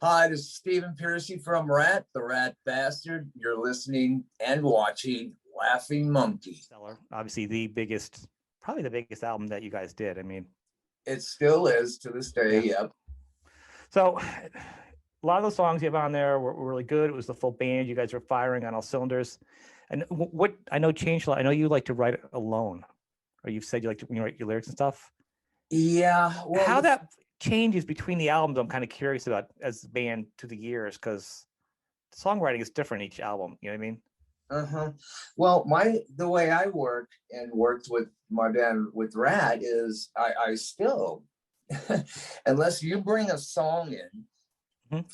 Hi, this is Stephen Pearcy from Rat, the Rat Bastard. You're listening and watching Laughing Monkey. Stellar. Obviously, probably the biggest album that you guys did. I mean, it still is to this day. Yeah. Yep. So, a lot of those songs you have on there were really good. It was the full band. You guys were firing on all cylinders. And what I know changed a lot. I know you like to write alone, or you've said you like to write your lyrics and stuff. Yeah. Well, how that changes between the albums, I'm kind of curious about as a band to the years, because songwriting is different each album. You know what I mean? Well, the way I work and worked with my band with Rat is I still, unless you bring a song in,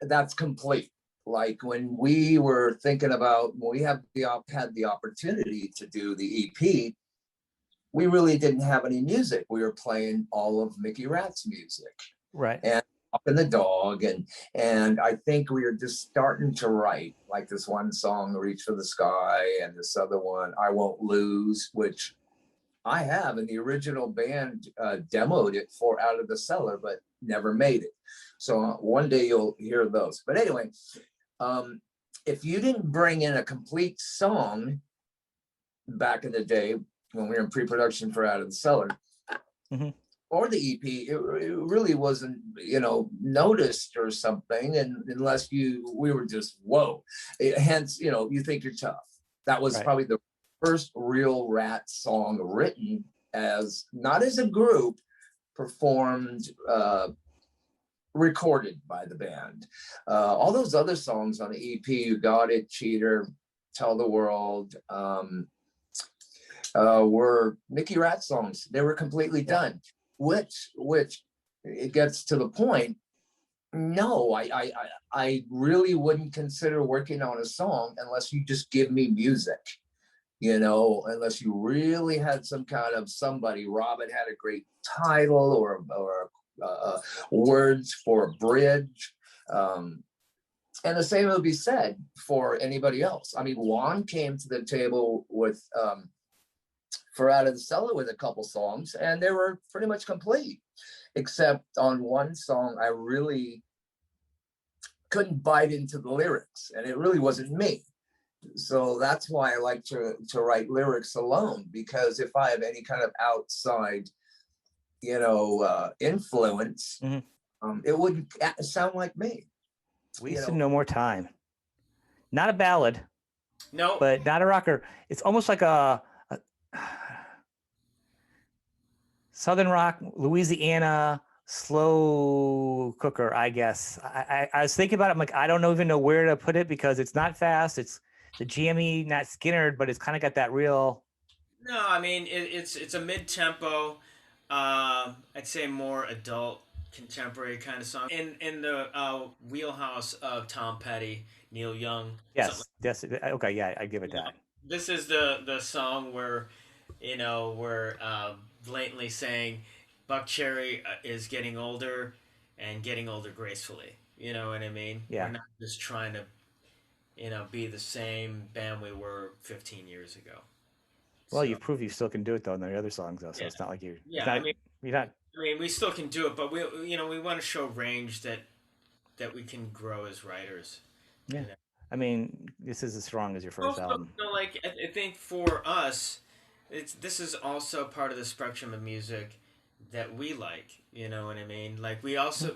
that's complete. Like when we were thinking about when we had the opportunity to do the EP, we really didn't have any music. We were playing all of Mickey Rat's music, right? And Up in the Dog, and I think we were just starting to write, like this one song, Reach for the Sky, and this other one, I Won't Lose, which I have, and the original band demoed it for Out of the Cellar, but never made it. So one day you'll hear those. But anyway, if you didn't bring in a complete song back in the day when we were in pre-production for Out of the Cellar, or the EP, it really wasn't, noticed or something, and unless we were just, whoa. Hence, you think you're tough. That was probably the first real Rat song written as, not as a group, performed, recorded by the band. All those other songs on the EP, You Got It, Cheater, Tell the World, were Mickey Rat songs. They were completely done. Which it gets to the point. No, I really wouldn't consider working on a song unless you just give me music. Unless you really had some kind of somebody. Robin had a great title or words for a bridge. And the same would be said for anybody else. I mean, Juan came to the table with for Out of the Cellar with a couple songs, and they were pretty much complete, except on one song I really couldn't bite into the lyrics, and it really wasn't me. So that's why I like to write lyrics alone, because if I have any kind of outside, influence, it wouldn't sound like me. We used to No More Time. Not a ballad. No. But not a rocker. It's almost like a Southern rock, Louisiana slow cooker, I guess. I was thinking about it. I'm like, I don't even know where to put it, because it's not fast. It's the jammy, not Skinnered, but it's kind of got that real. No, I mean it's a mid-tempo. I'd say more adult, contemporary kind of song in the wheelhouse of Tom Petty, Neil Young. Yes. Okay, yeah, I give it that. This is the song where, we're blatantly saying Buck Cherry is getting older and getting older gracefully. You know what I mean? Yeah. We're not just trying to, be the same band we were 15 years ago. Well, you've proved you still can do it though in the other songs though, so it's not like you. Yeah, I mean, we still can do it, but we want to show range that we can grow as writers. Yeah. I mean, this is as strong as your first album. I think for us, this is also part of the spectrum of music that we like. You know what I mean? Like we also,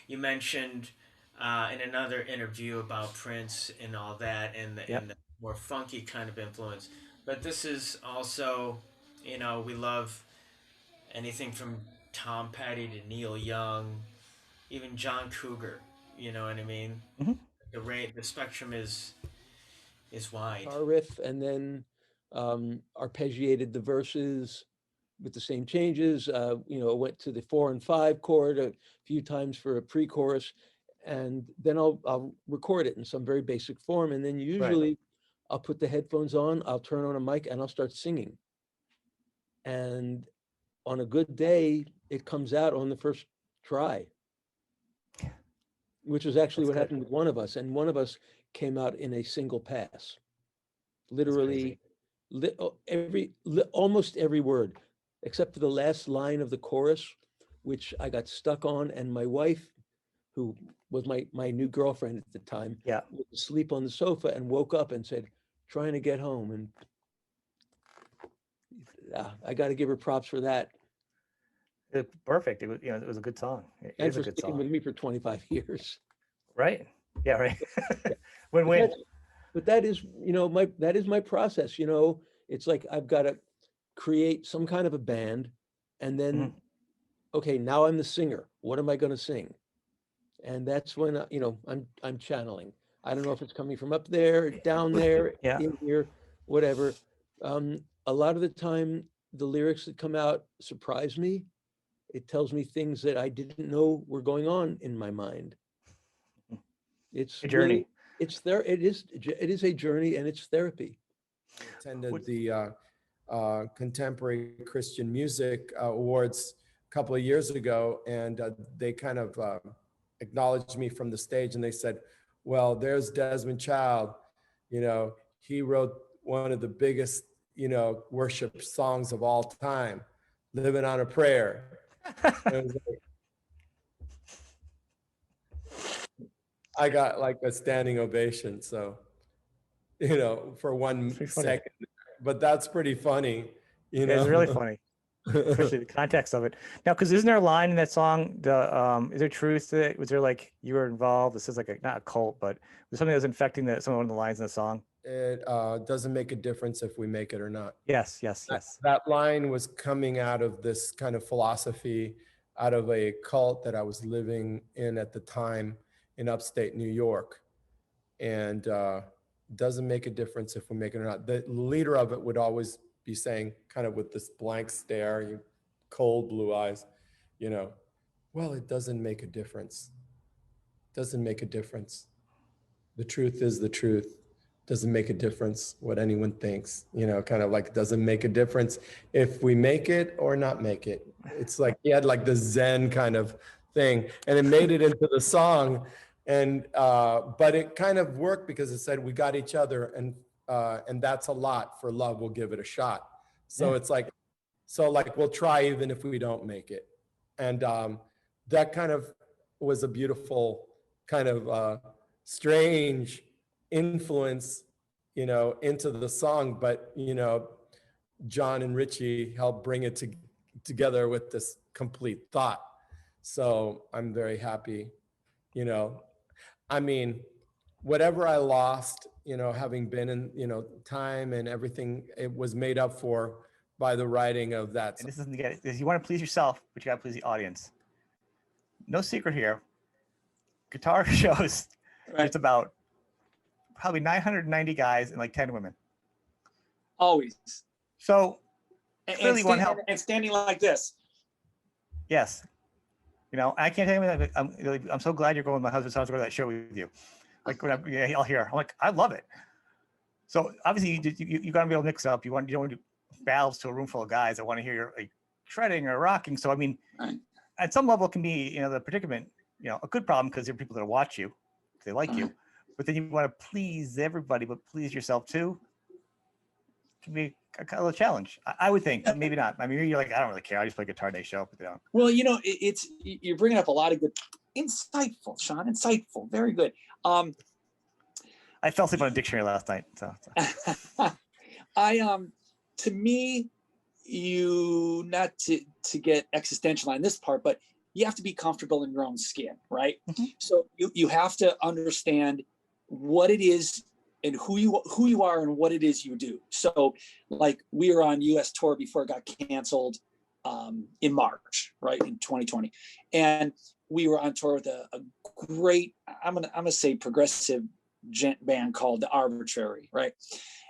you mentioned in another interview about Prince and all that, and the more funky kind of influence. But this is also, we love anything from Tom Petty to Neil Young, even John Cougar. You know what I mean? The spectrum is wide. Our riff, and then arpeggiated the verses with the same changes. Went to the 4 and 5 chord a few times for a pre-chorus, and then I'll record it in some very basic form, and then usually I'll put the headphones on, I'll turn on a mic, and I'll start singing. And on a good day, it comes out on the first try, which is actually what happened with one of us. And one of us came out in a single pass. Literally, almost every word, except for the last line of the chorus, which I got stuck on. And my wife who was my new girlfriend at the time, Yeah. was asleep on the sofa and woke up and said, trying to get home. And I got to give her props for that. Perfect. It was, it was a good song. It And is a for good sticking song. with me for 25 years. Right. Yeah, right. But Win-win. But that is, that is my process. It's like I've got to create some kind of a band, and then, Mhm. okay, now I'm the singer. What am I going to sing? And that's when I'm channeling. I don't know if it's coming from up there, down there, Yeah. in here, whatever. A lot of the time, the lyrics that come out surprise me. It tells me things that I didn't know were going on in my mind. It's A journey. really, it is a journey, and it's therapy. Attended the Contemporary Christian Music Awards a couple of years ago, and they kind of acknowledged me from the stage, and they said, well, there's Desmond Child, he wrote one of the biggest, worship songs of all time, Living on a Prayer. I got like a standing ovation, so, for one second, but that's pretty funny, It's really funny, especially the context of it. Now, because isn't there a line in that song, is there truth to it? Was there like, you were involved? This is like not a cult, but there's something that's infecting some of the lines in the song. It doesn't make a difference if we make it or not. Yes. That line was coming out of this kind of philosophy, out of a cult that I was living in at the time in upstate New York. And doesn't make a difference if we make it or not. The leader of it would always be saying, kind of with this blank stare, cold blue eyes, well, it doesn't make a difference. Doesn't make a difference. The truth is the truth. Doesn't make a difference what anyone thinks, kind of like, doesn't make a difference if we make it or not make it. It's like he had like the Zen kind of thing, and it made it into the song. And but it kind of worked because it said we got each other, and that's a lot for love. We'll give it a shot. So Yeah. it's like, we'll try even if we don't make it. And that kind of was a beautiful kind of strange influence, into the song. But John and Richie helped bring it together with this complete thought. So I'm very happy. I mean, whatever I lost, having been in, time and everything, it was made up for by the writing of that. And this isn't this, you want to please yourself, but you got to please the audience. No secret here. Guitar shows, Right. It's about probably 990 guys and like 10 women. Always. So And, clearly you want help. and standing like this. Yes. I can't tell you that. I'm so glad you're going with my husband's house to go to that show with you. Like when I'll hear, I'm like, I love it. So obviously you got to be able to mix up. You don't want to do valves to a room full of guys that want to hear your like shredding or rocking. So I mean, Right. At some level it can be, the predicament, a good problem because there are people that watch you, they like you, but then you want to please everybody, but please yourself too. It can be a kind of a challenge. I would think, maybe not. I mean, maybe you're like, I don't really care. I just play guitar, they show up, but they don't. Well, you're bringing up a lot of good, insightful, Sean, insightful, very good. I fell asleep on a dictionary last night. So. To me, not to get existential on this part, but you have to be comfortable in your own skin, right? Mm-hmm. So you have to understand what it is and who you are and what it is you do. So like we were on US tour before it got canceled in March, right, in 2020. And we were on tour with a great, I'm gonna say progressive gent band called The Arbitrary, right?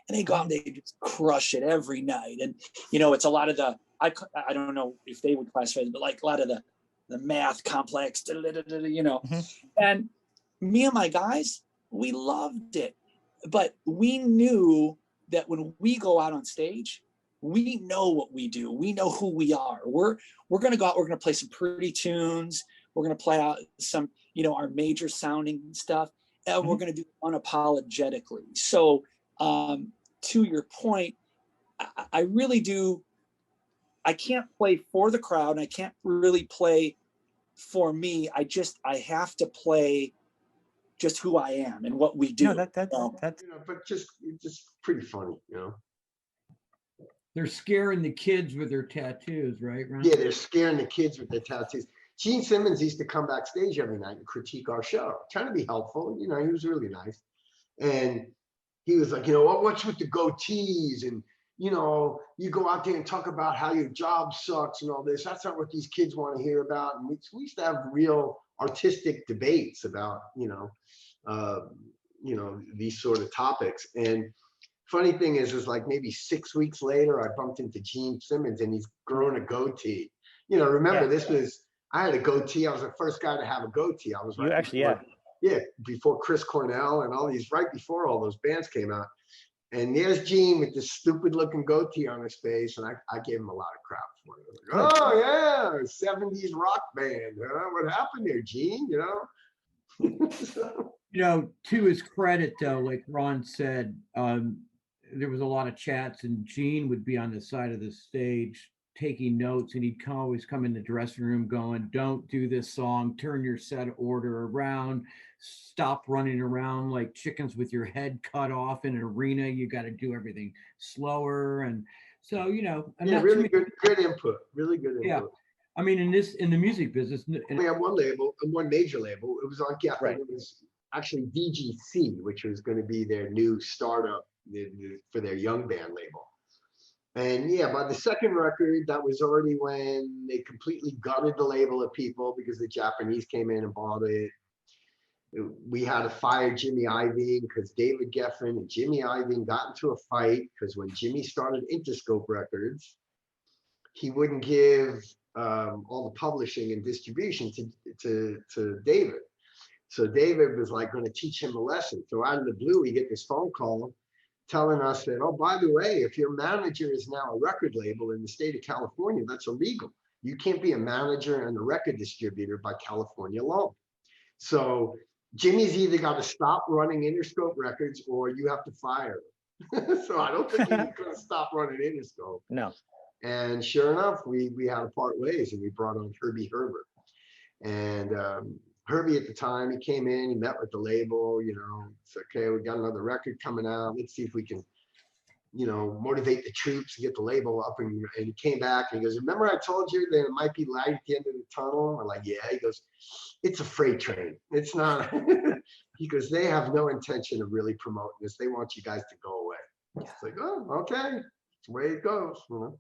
And they go out and they just crush it every night. And, it's a lot of I don't know if they would classify it, but like a lot of the math complex, Mm-hmm. And me and my guys, we loved it. But we knew that when we go out on stage, we know what we do. We know who we are. We're going to go out. We're going to play some pretty tunes. We're going to play out some, our major sounding stuff. And Mm-hmm. we're going to do it unapologetically. So to your point, I really do. I can't play for the crowd. And I can't really play for me, I have to play just who I am and what we do. No, that's You know, but just pretty funny, you know. They're scaring the kids with their tattoos, right? Ron? Yeah, they're scaring the kids with their tattoos. Gene Simmons used to come backstage every night and critique our show, trying to be helpful. You know, he was really nice. And he was like, you know, what's with the goatees? And, you know, you go out there and talk about how your job sucks and all this. That's not what these kids want to hear about. And we used to have real artistic debates about, you know, these sort of topics. And funny thing is like maybe 6 weeks later, I bumped into Gene Simmons and he's grown a goatee. You know, remember I had a goatee. I was the first guy to have a goatee. I was right. You actually, before Chris Cornell and all these, right before all those bands came out. And there's Gene with this stupid looking goatee on his face. And I gave him a lot of crap for it. Like, oh yeah, 70s rock band. Huh? What happened there, Gene? You know? You know, to his credit though, like Ron said, there was a lot of chats and Gene would be on the side of the stage taking notes, and he'd always come in the dressing room going, don't do this song, turn your set order around, stop running around like chickens with your head cut off in an arena, you got to do everything slower. And so, you know, yeah, really good input, really good input. Yeah, I mean, in the music business, we had one major label, it was on Geffen. Right. It was actually VGC, which was going to be their new startup for their young band label. And yeah, by the second record, that was already when they completely gutted the label of people because the Japanese came in and bought it. We had to fire Jimmy Iovine because David Geffen and Jimmy Iovine got into a fight because when Jimmy started Interscope Records, he wouldn't give all the publishing and distribution to David. So David was like going to teach him a lesson. So out of the blue, we get this phone call telling us that, oh, by the way, if your manager is now a record label in the state of California, that's illegal. You can't be a manager and a record distributor by California law. So Jimmy's either got to stop running Interscope Records or you have to fire him. So I don't think he's going to stop running Interscope. no. And sure enough, we had to part ways and we brought on Herbie Herbert. And Herbie at the time, he came in, he met with the label, you know, it's okay, we got another record coming out. Let's see if we can, you know, motivate the troops to get the label up. And he came back and he goes, remember I told you that it might be light at the end of the tunnel? I'm like, yeah. He goes, it's a freight train. It's not. He goes, they have no intention of really promoting this. They want you guys to go away. It's like, oh, okay. It's the way it goes, you know.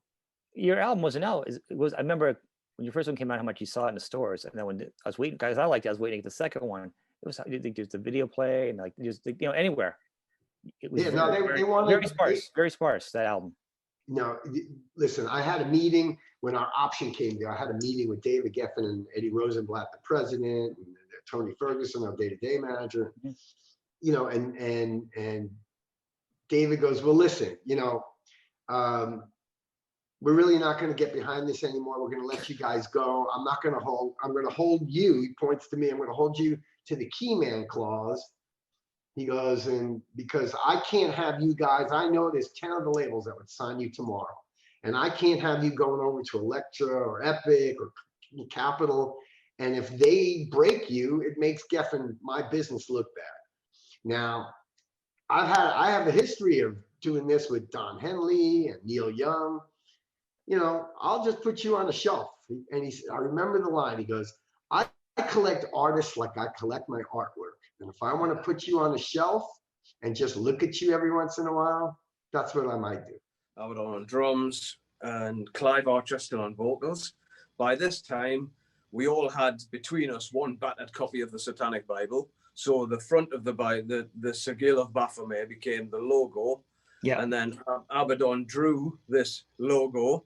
Your album wasn't out. I remember when your first one came out, how much you saw it in the stores, and then when I was waiting, guys, I was waiting to get the second one. It was, you think, just the video play and like just, you know, anywhere. It was Yeah, no, they wanted very sparse, that album. No, listen, I had a meeting when our option came there. I had a meeting with David Geffen and Eddie Rosenblatt, the president, and Tony Ferguson, our day-to-day manager. Mm-hmm. You know, and David goes, well, listen, you know, we're really not going to get behind this anymore. We're going to let you guys go. I'm going to hold you, he points to me, I'm going to hold you to the key man clause. He goes, and because I can't have you guys, I know there's 10 other labels that would sign you tomorrow. And I can't have you going over to Elektra or Epic or Capitol. And if they break you, it makes Geffen, my business, look bad. Now, I have a history of doing this with Don Henley and Neil Young. You know, I'll just put you on the shelf. And I remember the line, he goes, I collect artists like I collect my artwork. And if I want to put you on the shelf and just look at you every once in a while, that's what I might do. Abaddon on drums and Clive Archer still on vocals. By this time, we all had between us one battered copy of the Satanic Bible. So the front of the Bible, the Sigil of Baphomet became the logo. Yeah. And then Abaddon drew this logo,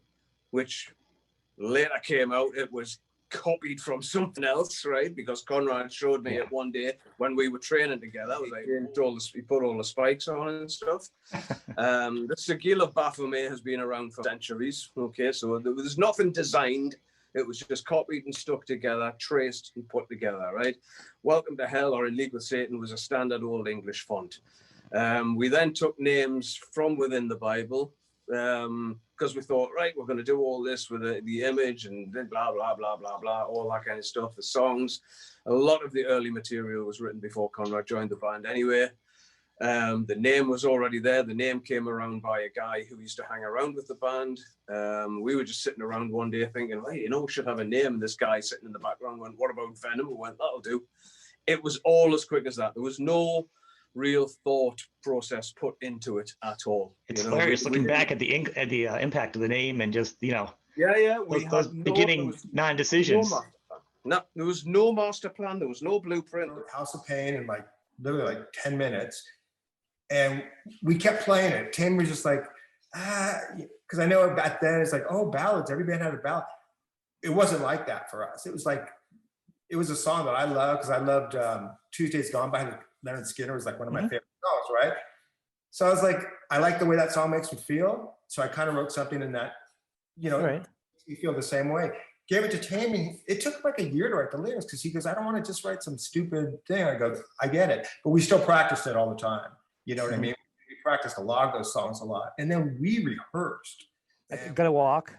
which later came out, it was copied from something else, right? Because Conrad showed me it one day when we were training together. I was like, he put all the spikes on and stuff. The Sigil of Baphomet has been around for centuries. Okay, so there was nothing designed. It was just copied and stuck together, traced and put together, right? Welcome to Hell or In League with Satan was a standard old English font. We then took names from within the Bible. because we thought, right, we're going to do all this with the image and blah, blah, blah, blah, blah, all that kind of stuff, the songs. A lot of the early material was written before Conrad joined the band anyway. The name was already there. The name came around by a guy who used to hang around with the band. We were just sitting around one day thinking, hey, you know, we should have a name. And this guy sitting in the background went, what about Venom? We went, that'll do. It was all as quick as that. There was no real thought process put into it at all. It's hilarious looking back at the impact of the name and just, you know, those beginning non-decisions. No, there was no master plan. There was no blueprint. House of Pain in like literally like 10 minutes. And we kept playing it. Tim was just like, because I know back then it's like, oh, ballads. Every band had a ballad. It wasn't like that for us. It was like, it was a song that I loved because I loved Tuesdays Gone by Leonard Skinner was like one of my favorite songs, right? So I was like, I like the way that song makes me feel. So I kind of wrote something in that, you know, makes me feel the same way. Gave it to Tim, and it took like a year to write the lyrics because he goes, I don't want to just write some stupid thing. I go, I get it. But we still practiced it all the time. You know what I mean? We practiced a lot of those songs a lot. And then we rehearsed. Gotta Walk.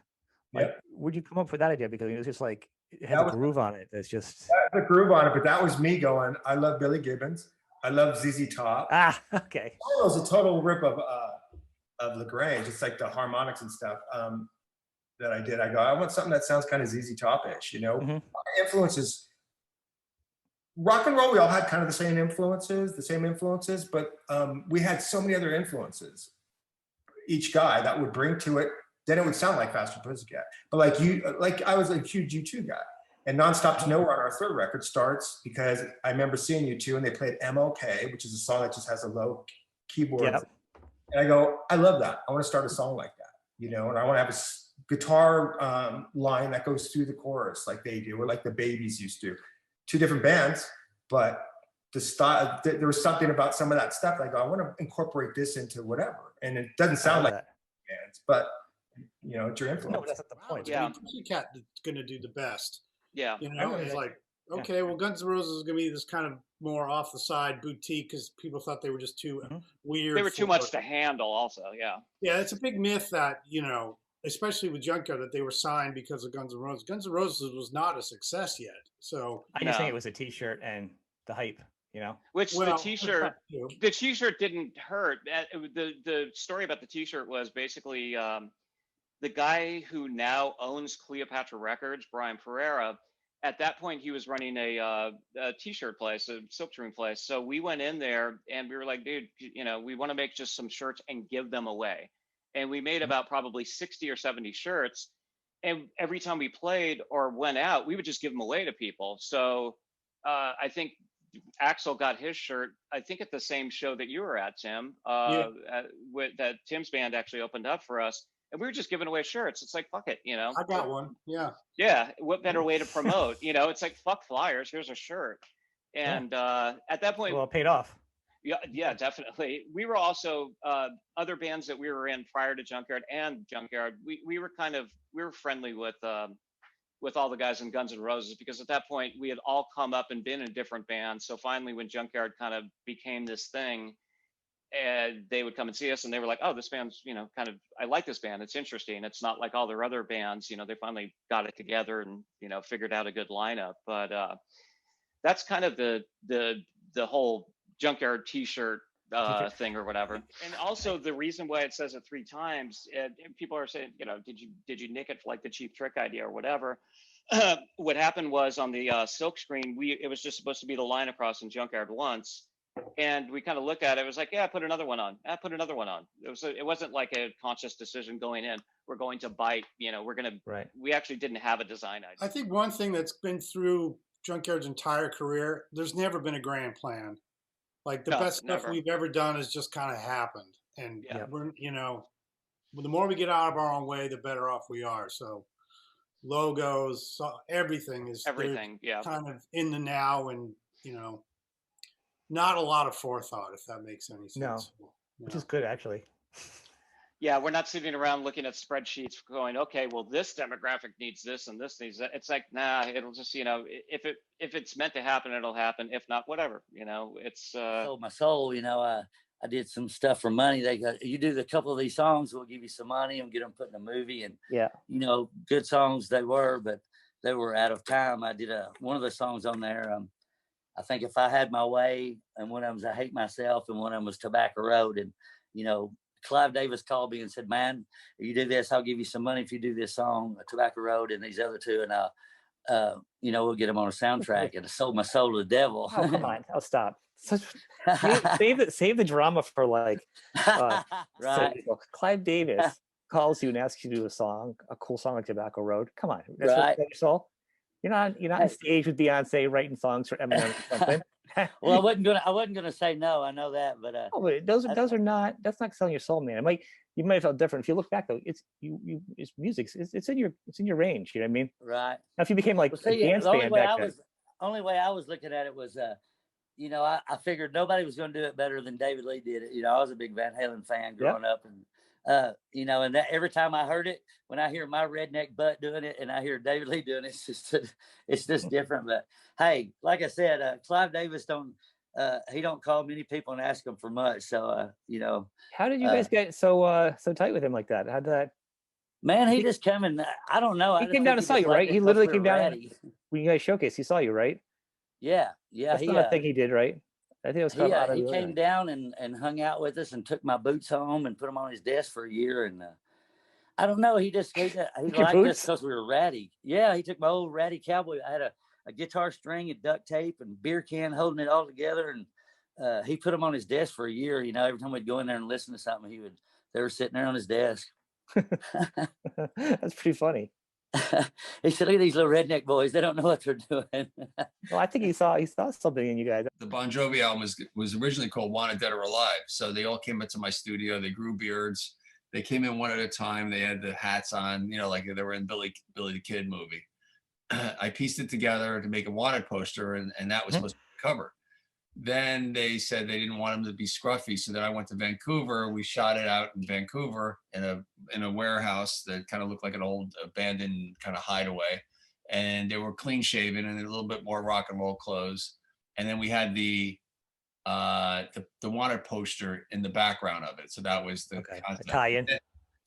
Like, where'd you come up with that idea? Because it was just like, it had a groove on it. It's just. That had a groove on it, but that was me going, I love Billy Gibbons. I love ZZ Top. Okay. It was a total rip of LaGrange. It's like the harmonics and stuff that I did. I go, I want something that sounds kind of ZZ Top-ish, you know? My influences, rock and roll, we all had kind of the same influences, but we had so many other influences, each guy that would bring to it, then it would sound like Faster Pussycat. But like I was a huge U2 guy. And Nonstop to Nowhere on our third record starts because I remember seeing U2 and they played MLK, which is a song that just has a low keyboard. And I go, I love that. I want to start a song like that, you know, and I want to have a guitar line that goes through the chorus like they do, or like the Babies used to. Two different bands, but the style, there was something about some of that stuff. I go, I want to incorporate this into whatever. And it doesn't sound like bands, but you know, it's your influence. No, that's not the point. Yeah. Pussycat is going to do the best. Yeah. You know, it's like, okay, well, Guns N' Roses is going to be this kind of more off the side boutique because people thought they were just too weird. They were too much to handle also, yeah. Yeah, it's a big myth that, you know, especially with Junkyard, that they were signed because of Guns N' Roses. Guns N' Roses was not a success yet. So I just think it was a t-shirt and the hype, you know? Which the t-shirt didn't hurt. The story about the t-shirt was basically the guy who now owns Cleopatra Records, Brian Pereira, at that point he was running a t-shirt place, a silk screen place. So we went in there and we were like, dude, you know, we want to make just some shirts and give them away. And we made about probably 60 or 70 shirts. And every time we played or went out, we would just give them away to people. So I think Axel got his shirt, I think at the same show that you were at, Tim, that Tim's band actually opened up for us. And we were just giving away shirts. It's like, fuck it, you know. I got one. Yeah. Yeah. What better way to promote? You know, it's like, fuck flyers. Here's a shirt. And at that point, well, it paid off. Yeah, definitely. We were also other bands that we were in prior to Junkyard and Junkyard. We were friendly with all the guys in Guns N' Roses because at that point we had all come up and been in different bands. So finally, when Junkyard kind of became this thing, and they would come and see us and they were like, oh, this band's, you know, kind of, I like this band. It's interesting. It's not like all their other bands, you know, they finally got it together and, you know, figured out a good lineup. But that's kind of the whole Junkyard t-shirt thing or whatever. And also the reason why it says it 3 times, people are saying, you know, did you nick it for like the Cheap Trick idea or whatever? What happened was on the silk screen, it was just supposed to be the line across in Junkyard once. And we kind of looked at it. It was like, yeah, put another one on. Put another one on. It wasn't like a conscious decision going in. We're going to bite. You know, we actually didn't have a design idea. I think one thing that's been through Junkyard's entire career, there's never been a grand plan. Like the best stuff we've ever done has just kind of happened. And we're, you know, the more we get out of our own way, the better off we are. So logos, everything is kind of in the now and, you know, not a lot of forethought, if that makes any sense. No, which is good, actually. Yeah, we're not sitting around looking at spreadsheets going, okay, well, this demographic needs this and this needs that. It's like, nah, it'll just, you know, if it's meant to happen, it'll happen. If not, whatever, you know, it's. Sold my soul, you know, I did some stuff for money. They got, you do a couple of these songs, we'll give you some money and get them put in a movie. And you know, good songs they were, but they were out of time. I did one of the songs on there. I think If I Had My Way, and one of them was I Hate Myself, and one of them was Tobacco Road. And, you know, Clive Davis called me and said, man, if you do this, I'll give you some money if you do this song, Tobacco Road, and these other two. And, you know, we'll get them on a soundtrack. And I sold my soul to the devil. Oh, come on. I'll stop. Save the drama for like, right. So Clive Davis calls you and asks you to do a cool song like Tobacco Road. Come on. That's right. Your soul. You're not on stage with Beyonce writing songs for Eminem or something. Well, I wasn't gonna say no. I know that, but those are not. That's not selling your soul, man. You might have felt different if you look back though. It's music. It's in your range. You know what I mean? Right. Now, if you became like a dance band back then. Only way I was looking at it was, you know, I figured nobody was going to do it better than David Lee did it. You know, I was a big Van Halen fan growing up, and you know, and that every time I heard it, when I hear my redneck butt doing it and I hear David Lee doing it, it's just different. But hey, like I said, Clive Davis he don't call many people and ask them for much. So you know, how did you guys get so tight with him like that? How did that? Man, he just come and I don't know. He came down and saw you, right? He literally came down when you guys showcased. He saw you, right? Yeah. That's not a thing he did, right? I think it was he came down and hung out with us and took my boots home and put them on his desk for a year. And I don't know, he liked us because we were ratty. Yeah, he took my old ratty cowboy. I had a guitar string and duct tape and beer can holding it all together, and he put them on his desk for a year. You know, every time we'd go in there and listen to something, they were sitting there on his desk. That's pretty funny. He said, look at these little redneck boys. They don't know what they're doing. Well, I think he saw something in you guys. The Bon Jovi album was originally called Wanted Dead or Alive. So they all came into my studio. They grew beards. They came in one at a time. They had the hats on, you know, like they were in Billy the Kid movie. I pieced it together to make a Wanted poster, and that was supposed to be the cover. Then they said they didn't want him to be scruffy. So then I went to Vancouver. We shot it out in Vancouver in a warehouse that kind of looked like an old abandoned kind of hideaway. And they were clean shaven and a little bit more rock and roll clothes. And then we had the Wanted poster in the background of it. So that was the tie-in.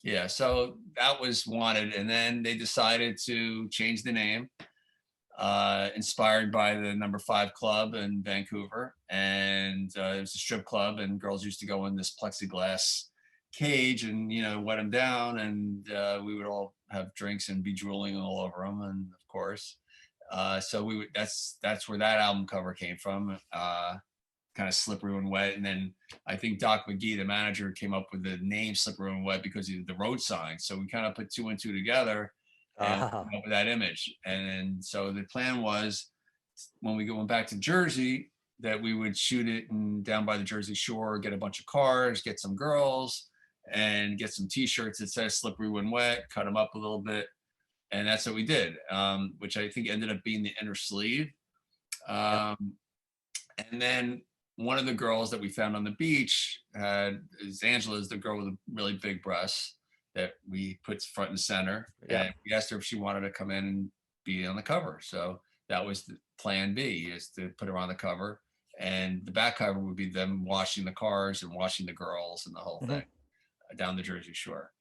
Yeah. So that was Wanted. And then they decided to change the name. Inspired by the No. 5 club in Vancouver, and it was a strip club, and girls used to go in this plexiglass cage and, you know, wet them down, and we would all have drinks and be drooling all over them, and of course, so that's where that album cover came from, kind of Slippery When Wet. And then I think Doc McGee, the manager, came up with the name Slippery When Wet because of the road sign. So we kind of put two and two together and came up with that image. And so the plan was, when we went back to Jersey, that we would shoot it down by the Jersey Shore, get a bunch of cars, get some girls, and get some T-shirts that says Slippery When Wet, cut them up a little bit. And that's what we did, which I think ended up being the inner sleeve. And then one of the girls that we found on the beach is Angela's the girl with the really big breasts that we put front and center. Yeah. And we asked her if she wanted to come in and be on the cover. So that was the plan B, is to put her on the cover. And the back cover would be them washing the cars and washing the girls and the whole thing down the Jersey Shore.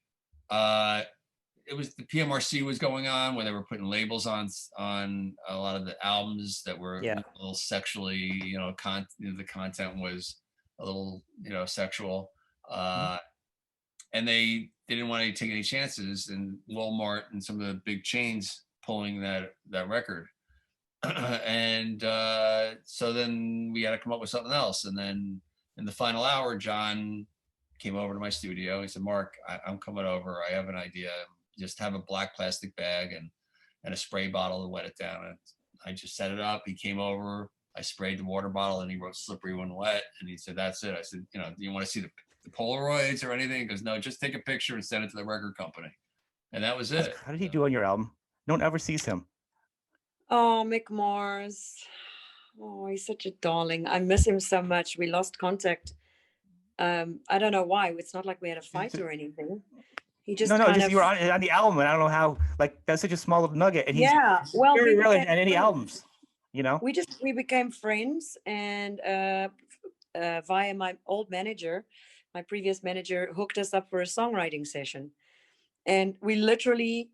It was the PMRC was going on, where they were putting labels on a lot of the albums that were a little sexually, the content was a little, sexual. And they didn't want to take any chances, and Walmart and some of the big chains pulling that record. And so then we had to come up with something else. And then in the final hour, John came over to my studio. He said, Mark, I'm coming over. I have an idea. Just have a black plastic bag and a spray bottle to wet it down. And I just set it up. He came over. I sprayed the water bottle, and he wrote Slippery When Wet. And he said, that's it. I said, do you want to see the Polaroids or anything? He goes, no, just take a picture and send it to the record company. And that was it. How did he do on your album? No one ever sees him. Oh, Mick Mars. Oh, he's such a darling. I miss him so much. We lost contact. I don't know why. It's not like we had a fight or anything. He just you were on the album, and I don't know how. Like, that's such a small little nugget. And he's very rarely on any albums. We became friends, and via my old manager, my previous manager, hooked us up for a songwriting session. And we literally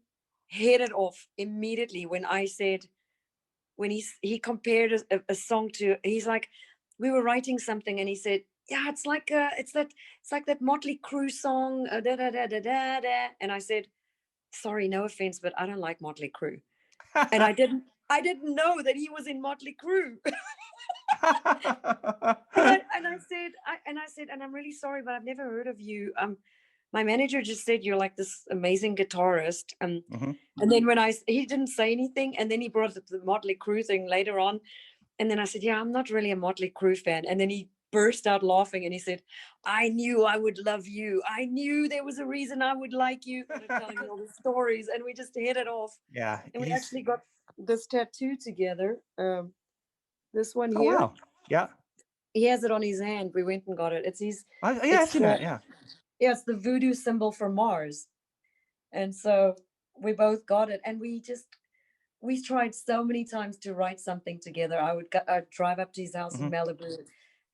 hit it off immediately when I said, when he compared a song to, he's like, we were writing something and he said, yeah, it's like that Motley Crue song, da da da da da da. And I said, sorry, no offense, but I don't like Motley Crue. And I didn't know that he was in Motley Crue. and I said, and I'm really sorry, but I've never heard of you. My manager just said you're like this amazing guitarist. And then he didn't say anything, and then he brought up the Motley Crue thing later on, and then I said, yeah, I'm not really a Motley Crue fan. And then he burst out laughing and he said, I knew I would love you. I knew there was a reason I would like you. Telling me all the stories, and we just hit it off. Yeah, and we actually got this tattoo together. This one oh, here. wow. Yeah. He has it on his hand. We went and got it. It's his. Yeah, I've seen that. Yeah. Yeah, it's the voodoo symbol for Mars. And so we both got it. And we tried so many times to write something together. I'd drive up to his house in Malibu,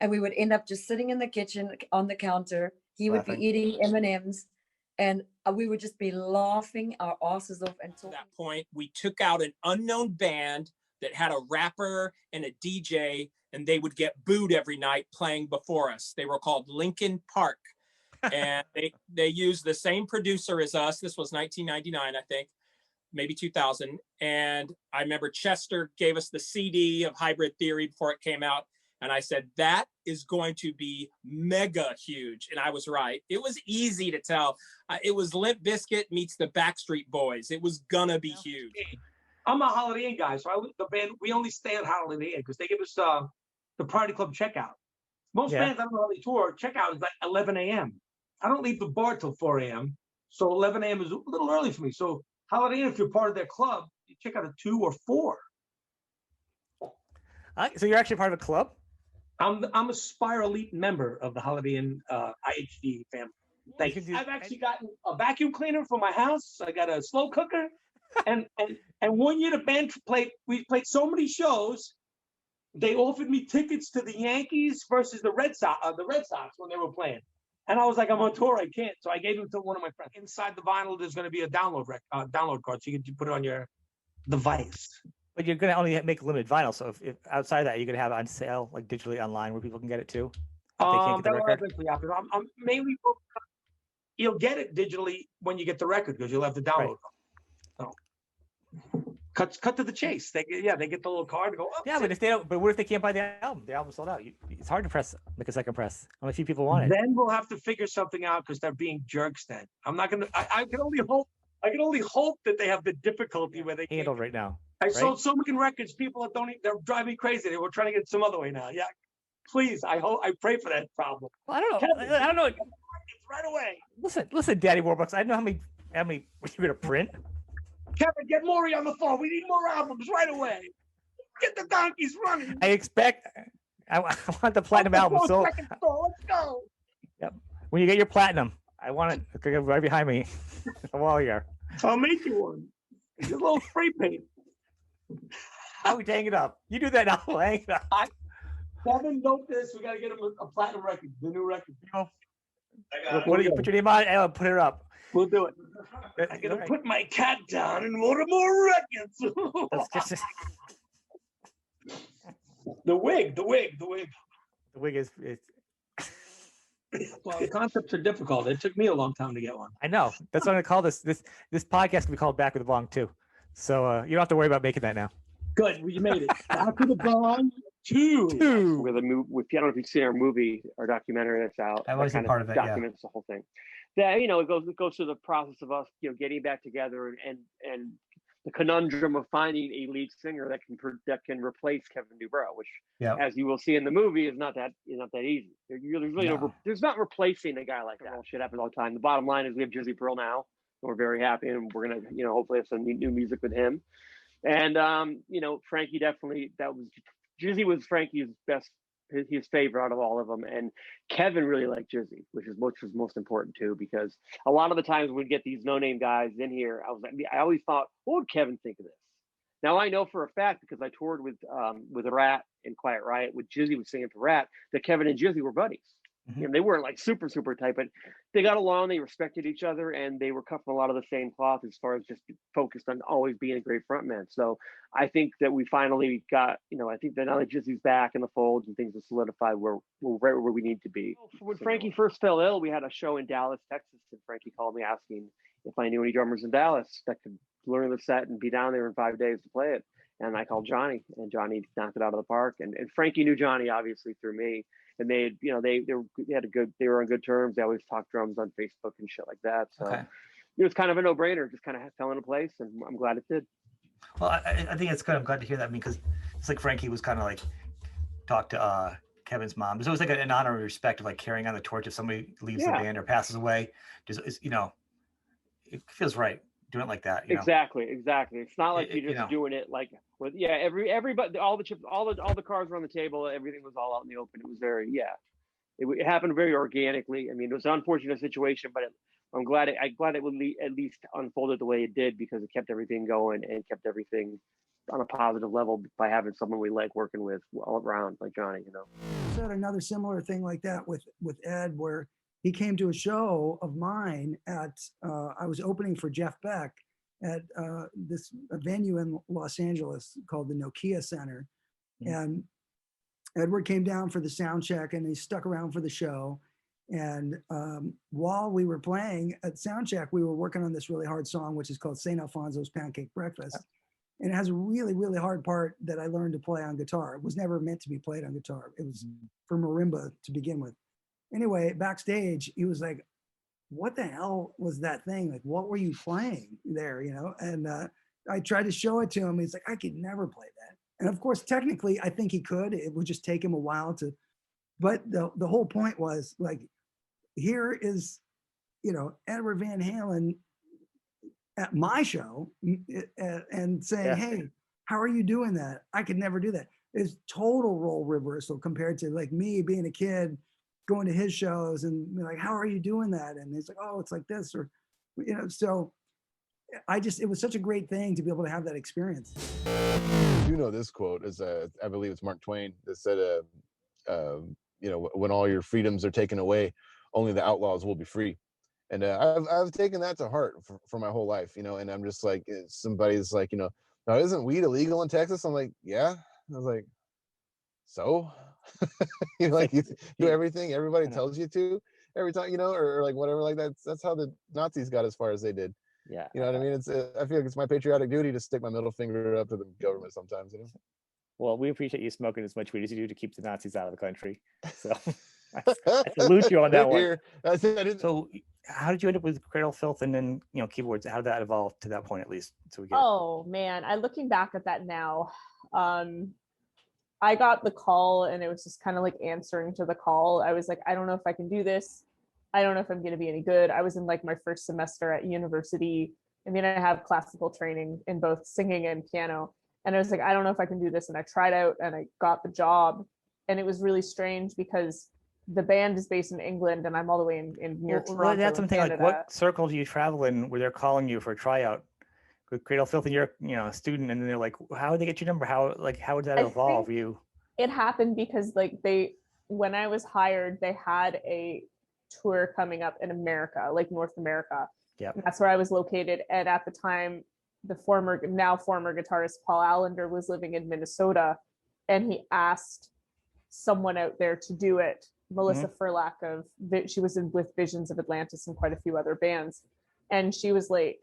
and we would end up just sitting in the kitchen on the counter. He would be eating M&Ms, and we would just be laughing our asses off. And at that point, we took out an unknown band that had a rapper and a DJ, and they would get booed every night playing before us. They were called Linkin Park. And they used the same producer as us. This was 1999, I think, maybe 2000. And I remember Chester gave us the CD of Hybrid Theory before it came out. And I said, that is going to be mega huge. And I was right. It was easy to tell. It was Limp Bizkit meets the Backstreet Boys. It was gonna be huge. I'm a Holiday Inn guy, so the band, we only stay at Holiday Inn because they give us the Party Club checkout. Most bands, I don't know how they tour, checkout is like 11 a.m. I don't leave the bar till 4 a.m. So 11 a.m. is a little early for me. So Holiday Inn, if you're part of their club, you check out at 2 or 4. So you're actually part of a club? I'm a Spire Elite member of the Holiday Inn IHD family. Thank you. I've actually gotten a vacuum cleaner for my house. I got a slow cooker. and 1 year the band we played so many shows, they offered me tickets to the Yankees versus the Red Sox when they were playing. And I was like, I'm on tour, I can't. So I gave them to one of my friends. Inside the vinyl, there's going to be a download card, so you can put it on your device. But you're going to only make limited vinyl. So if outside that, you're going to have it on sale, like digitally online, where people can get it too. If they can't get the record. Eventually happen. I'm mainly you'll get it digitally when you get the record because you'll have the download. Right. So, cut to the chase. They get the little card and go. Oh, yeah, but if they don't, but what if they can't buy the album? The album's sold out. It's hard to make a second press. Only a few people want it. Then we'll have to figure something out because they're being jerks. Then I'm not gonna. I can only hope. I can only hope that they have the difficulty where they handled right now. I sold so many records. People they're driving me crazy. They were trying to get some other way now. Yeah, please. I pray for that problem. Well, I don't know. Kevin, I don't know. Right away. Listen, Daddy Warbucks. I know how many you're gonna print. Kevin, get Maury on the phone. We need more albums right away. Get the donkeys running. I want the platinum album. So let's go. Yep. When you get your platinum, I want it right behind me. The wall here. I'll make you one. It's a little spray paint. How we hang it up? You do that now. I'll hang it up. Kevin, note this. We got to get him a platinum record. The new record. What do you put your name on? I'll put it up. We'll do it. I gotta put my cat down and order more records. The wig. The wig is. Well, the concepts are difficult. It took me a long time to get one. I know. That's what I'm gonna call this. This podcast can be called Back with the Bong too. So you don't have to worry about making that now. Good. You made it. Back with the Bong 2. With a movie. I don't know if you've seen our movie, our documentary that's out. I wasn't part of it. Documents the whole thing. That it goes through the process of us getting back together and the conundrum of finding a lead singer that can replace Kevin DuBrow, which as you will see in the movie is not that easy. There's not replacing a guy like that. Shit happens all the time. The bottom line is we have Jersey Pearl now, and we're very happy, and we're gonna hopefully have some new music with him. And Frankie definitely Jersey was Frankie's best. His favorite out of all of them, and Kevin really liked Jersey, which was most important too, because a lot of the times we'd get these no-name guys in here. I always thought, what would Kevin think of this? Now I know for a fact, because I toured with Rat and Quiet Riot, with Jizzy was singing for Rat, that Kevin and Jizzy were buddies. Mm-hmm. And they weren't like super tight, but they got along, they respected each other, and they were cut from a lot of the same cloth as far as just focused on always being a great frontman. So I think that we finally got, I think that now that Jizzy's back in the fold and things are solidified, we're right where we need to be. When Frankie first fell ill, we had a show in Dallas, Texas, and Frankie called me asking if I knew any drummers in Dallas that could learn the set and be down there in 5 days to play it. And I called Johnny, and Johnny knocked it out of the park. And Frankie knew Johnny obviously through me. And they were on good terms. They always talk drums on Facebook and shit like that. So it was kind of a no-brainer. Just kind of fell into place, and I'm glad it did. Well, I think it's good. I'm glad to hear that, because it's like Frankie was kind of like talked to Kevin's mom. There's always like an honor and respect of like carrying on the torch if somebody leaves the band or passes away. Just it feels right doing it like that. Exactly. It's not like you're just doing it like with everybody, all the chips, all the cards were on the table. Everything was all out in the open. It was very it happened very organically. I mean, it was an unfortunate situation, but I'm glad it at least unfolded the way it did, because it kept everything going and kept everything on a positive level by having someone we like working with all around, like Johnny. I had another similar thing like that with Ed, where he came to a show of mine at I was opening for Jeff Beck at this venue in Los Angeles called the Nokia Center, and Edward came down for the sound check, and he stuck around for the show. And while we were playing at sound check, we were working on this really hard song, which is called St. Alfonso's Pancake Breakfast. And it has a really, really hard part that I learned to play on guitar. It was never meant to be played on guitar. It was for marimba to begin with. Anyway, backstage, he was like, what the hell was that thing? Like, what were you playing there, And I tried to show it to him. He's like, I could never play that. And of course, technically, I think he could. It would just take him a while to, but the whole point was like, here is, Edward Van Halen at my show and saying, hey, how are you doing that? I could never do that. It's total role reversal compared to like me being a kid going to his shows and be like, how are you doing that? And he's like, oh, it's like this, or, so it was such a great thing to be able to have that experience. This quote is, I believe it's Mark Twain that said, when all your freedoms are taken away, only the outlaws will be free. And I've taken that to heart for my whole life, and I'm just like, somebody's like, now isn't weed illegal in Texas? I'm like, yeah. I was like, so you do everything everybody tells you to every time, or like whatever, like that's how the Nazis got as far as they did. Yeah. You know what I mean? It's I feel like it's my patriotic duty to stick my middle finger up to the government sometimes, Well, we appreciate you smoking as much weed as you do to keep the Nazis out of the country. So I salute you on that one. So how did you end up with Cradle, Filth, and then keyboards? How did that evolve to that point, at least? So we get man, looking back at that now, I got the call, and it was just kind of like answering to the call. I was like, I don't know if I can do this. I don't know if I'm going to be any good. I was in like my first semester at university. I mean, I have classical training in both singing and piano. And I was like, I don't know if I can do this. And I tried out and I got the job. And it was really strange because the band is based in England and I'm all the way in near Toronto. That's something like, what circle do you travel in where they're calling you for a tryout with Cradle, Filth, and you're a student, and then they're like, how did they get your number? How did that evolve? You? It happened because when I was hired, they had a tour coming up in America, like North America. Yeah, that's where I was located. And at the time, the former guitarist Paul Allender was living in Minnesota, and he asked someone out there to do it. Melissa Furlack she was with Visions of Atlantis and quite a few other bands, and she was like,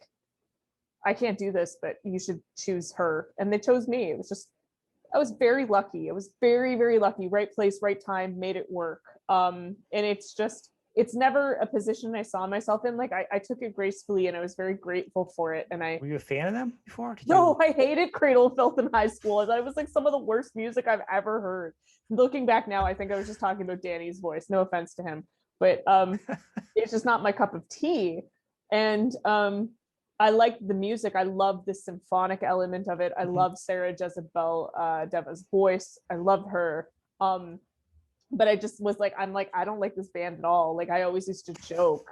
I can't do this, but you should choose her. And they chose me. I was very lucky. I was very, very lucky. Right place, right time, made it work. And it's never a position I saw myself in. Like I took it gracefully, and I was very grateful for it. And were you a fan of them before? No, I hated Cradle, Filth in high school. I thought it was like some of the worst music I've ever heard. Looking back now, I think I was just talking about Danny's voice. No offense to him, but it's just not my cup of tea. And I liked the music. I loved the symphonic element of it. I love Sarah Jezebel Deva's voice. I love her. But I just was like, I don't like this band at all. Like I always used to joke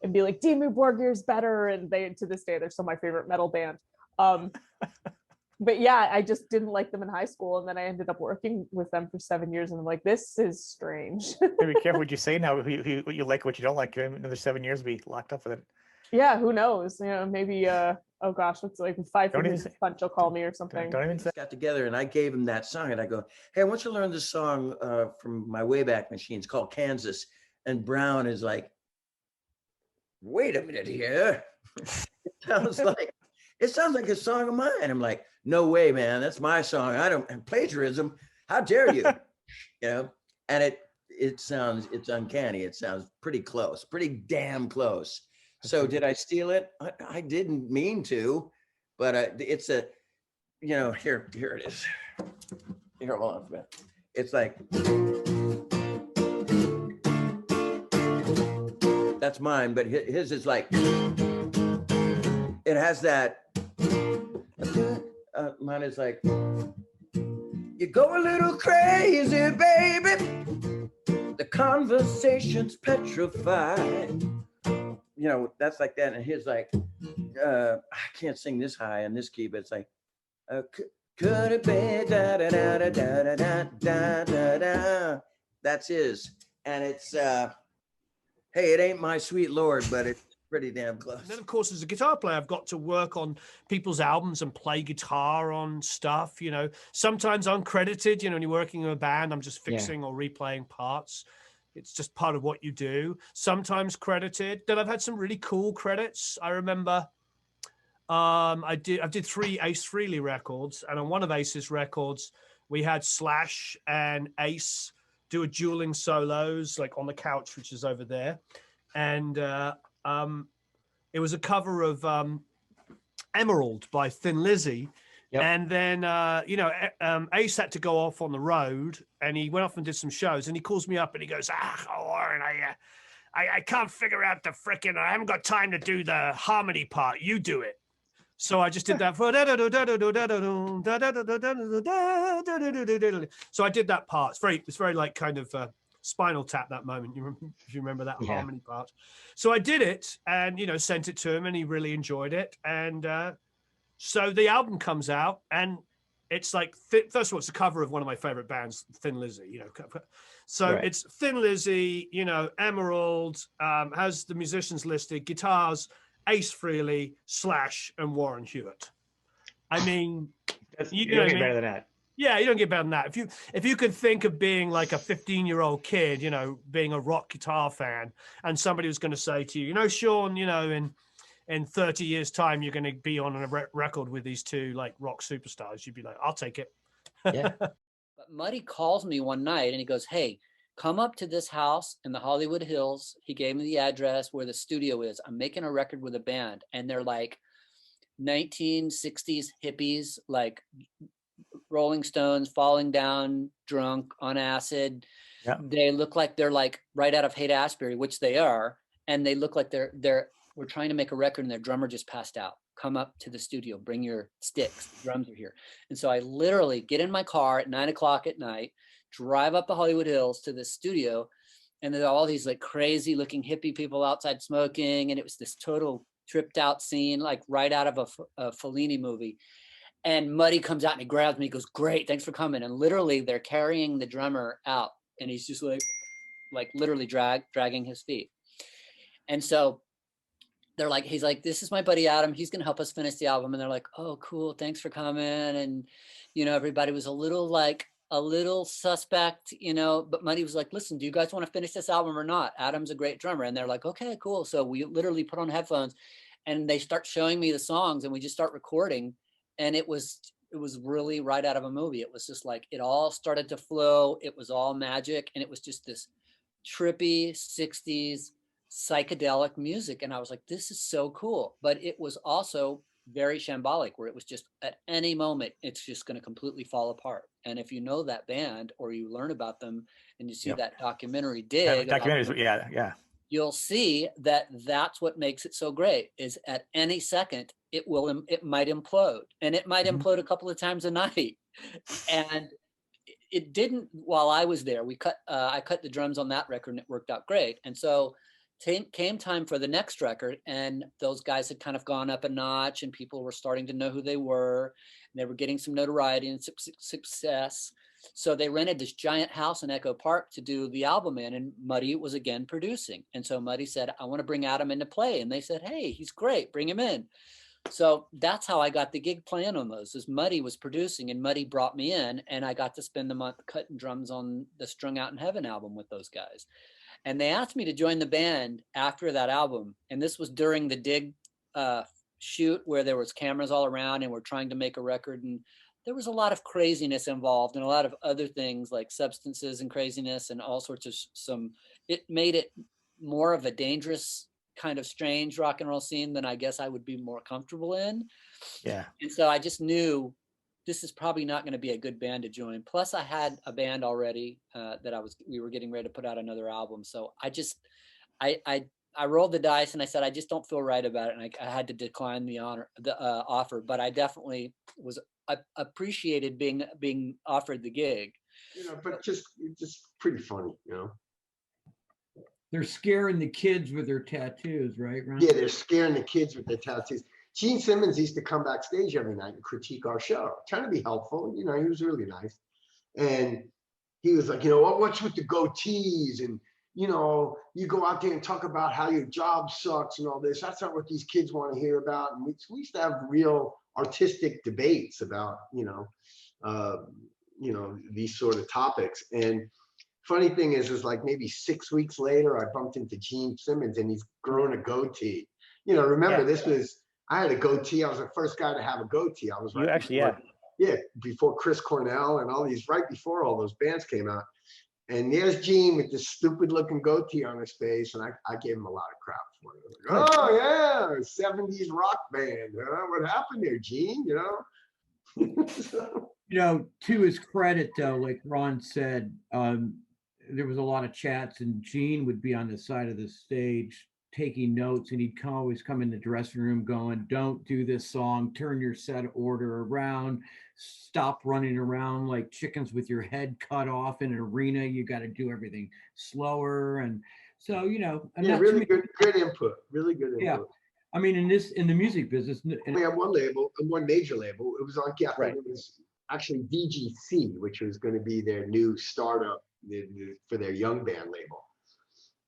and be like, Dimmu Borgir's better. And to this day, they're still my favorite metal band. but yeah, I just didn't like them in high school, and then I ended up working with them for 7 years, and I'm like, this is strange. Be careful what you say now. What you like, what you don't like. Another 7 years, be locked up with it. Yeah, who knows? Maybe. Oh gosh, what's like 5 Fingers Punch will call me or something. Don't even say. Got together and I gave him that song and I go, hey, I want you to learn this song from my Wayback Machine. It's called Kansas. And Brown is like, wait a minute here. It sounds like a song of mine. I'm like, no way, man. That's my song. I don't, and plagiarism. How dare you? And it's uncanny. It sounds pretty close, pretty damn close. So did I steal it? I didn't mean to, but it's a, here it is. Here, hold on a minute. It's like, that's mine, but his is like, it has that, mine is like, you go a little crazy, baby. The conversation's petrified. That's like that. And his like, I can't sing this high in this key, but it's like, could it be da da da da da da da da da? That's his. And it's, hey, it ain't my sweet Lord, but it's pretty damn close. And then, of course, as a guitar player, I've got to work on people's albums and play guitar on stuff, sometimes uncredited, when you're working in a band, I'm just fixing or replaying parts. It's just part of what you do. Sometimes credited. Then I've had some really cool credits. I remember I did 3 Ace Frehley records, and on one of Ace's records, we had Slash and Ace do a dueling solos, like on the couch, which is over there. And it was a cover of Emerald by Thin Lizzy. Yep. And then, Ace had to go off on the road, and he went off and did some shows, and he calls me up and he goes, Warren, I can't figure out the frickin', I haven't got time to do the harmony part. You do it. So I just did that for, so I did that part. It's very like kind of Spinal Tap, that moment. If you remember that harmony part. So I did it and, sent it to him, and he really enjoyed it. And, so the album comes out, and it's like, first of all, it's a cover of one of my favorite bands, Thin Lizzy, So right. It's Thin Lizzy, Emerald, has the musicians listed, guitars, Ace Frehley, Slash, and Warren Huart. I mean, you don't get better than that. Yeah, you don't get better than that. If you could think of being like a 15-year-old kid, being a rock guitar fan, and somebody was going to say to you, Sean, in 30 years time, you're going to be on a record with these two like rock superstars. You'd be like, I'll take it. Yeah. But Muddy calls me one night and he goes, hey, come up to this house in the Hollywood Hills. He gave me the address where the studio is. I'm making a record with a band, and they're like 1960s hippies, like Rolling Stones, falling down drunk on acid. Yeah. They look like they're like right out of Haight-Ashbury, which they are. And they look like we're trying to make a record and their drummer just passed out. Come up to the studio, bring your sticks, the drums are here. And so I literally get in my car at 9:00 at night, drive up the Hollywood Hills to the studio, and there are all these like crazy looking hippie people outside smoking. And it was this total tripped out scene, like right out of a Fellini movie. And Muddy comes out and he grabs me, he goes, great, thanks for coming. And literally they're carrying the drummer out, and he's just like literally dragging his feet. And so they're like, he's like, this is my buddy Adam. He's going to help us finish the album. And they're like, oh, cool. Thanks for coming. And, everybody was a little suspect, but Muddy was like, listen, do you guys want to finish this album or not? Adam's a great drummer. And they're like, okay, cool. So we literally put on headphones and they start showing me the songs, and we just start recording. And it was really right out of a movie. It was just like, it all started to flow. It was all magic. And it was just this trippy 60s psychedelic music. And I was like, this is so cool. But it was also very shambolic, where it was just at any moment, it's just going to completely fall apart. And if you know that band, or you learn about them and you see that documentary Dig, documentaries, you'll see that that's what makes it so great, is at any second, it might implode, and it might implode a couple of times a night. And it didn't while I was there. I cut the drums on that record, and it worked out great. And so came time for the next record, and those guys had kind of gone up a notch, and people were starting to know who they were, and they were getting some notoriety and success. So they rented this giant house in Echo Park to do the album in, and Muddy was again producing. And so Muddy said, I want to bring Adam into play. And they said, hey, he's great, bring him in. So that's how I got the gig playing on those, is Muddy was producing, and Muddy brought me in, and I got to spend the month cutting drums on the Strung Out in Heaven album with those guys. And they asked me to join the band after that album. And this was during the Dig shoot, where there was cameras all around and we're trying to make a record. And there was a lot of craziness involved, and a lot of other things like substances and craziness and all sorts of it made it more of a dangerous kind of strange rock and roll scene than I guess I would be more comfortable in. Yeah. And so I just knew this is probably not going to be a good band to join. Plus I had a band already we were getting ready to put out another album. So I rolled the dice and I said, I just don't feel right about it. And I had to decline the offer, but I definitely I appreciated being offered the gig. But just pretty funny, They're scaring the kids with their tattoos, right, Ron? Yeah, they're scaring the kids with their tattoos. Gene Simmons used to come backstage every night and critique our show, trying to be helpful. He was really nice. And he was like, what's with the goatees? And, you go out there and talk about how your job sucks and all this. That's not what these kids want to hear about. And we used to have real artistic debates about, these sort of topics. And funny thing is like maybe 6 weeks later, I bumped into Gene Simmons and he's growing a goatee. Remember I had a goatee. I was the first guy to have a goatee. I was before Chris Cornell and all these, right before all those bands came out. And there's Gene with this stupid looking goatee on his face. And I gave him a lot of crap for it. Like, oh yeah, 70s rock band. What happened there, Gene? To his credit though, like Ron said, there was a lot of chats, and Gene would be on the side of the stage taking notes, and he'd always come in the dressing room going, don't do this song, turn your set order around, stop running around like chickens with your head cut off in an arena, you got to do everything slower. And so really good input, really good input. Yeah, I mean, in the music business, we have one major label. It was on Geffen. Right. It was actually VGC, which was going to be their new startup for their young band label.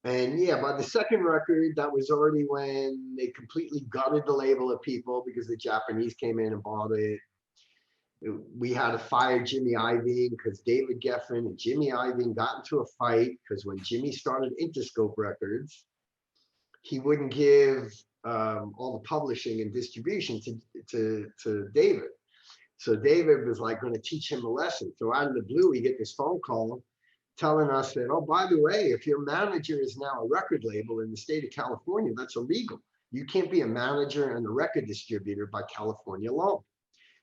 And yeah, by the second record, that was already when they completely gutted the label of people because the Japanese came in and bought it. We had to fire Jimmy Iovine because David Geffen and Jimmy Iovine got into a fight because when Jimmy started Interscope Records, he wouldn't give all the publishing and distribution to David. So David was like going to teach him a lesson. So out of the blue, we get this phone call telling us that, oh, by the way, if your manager is now a record label in the state of California, that's illegal. You can't be a manager and a record distributor by California law.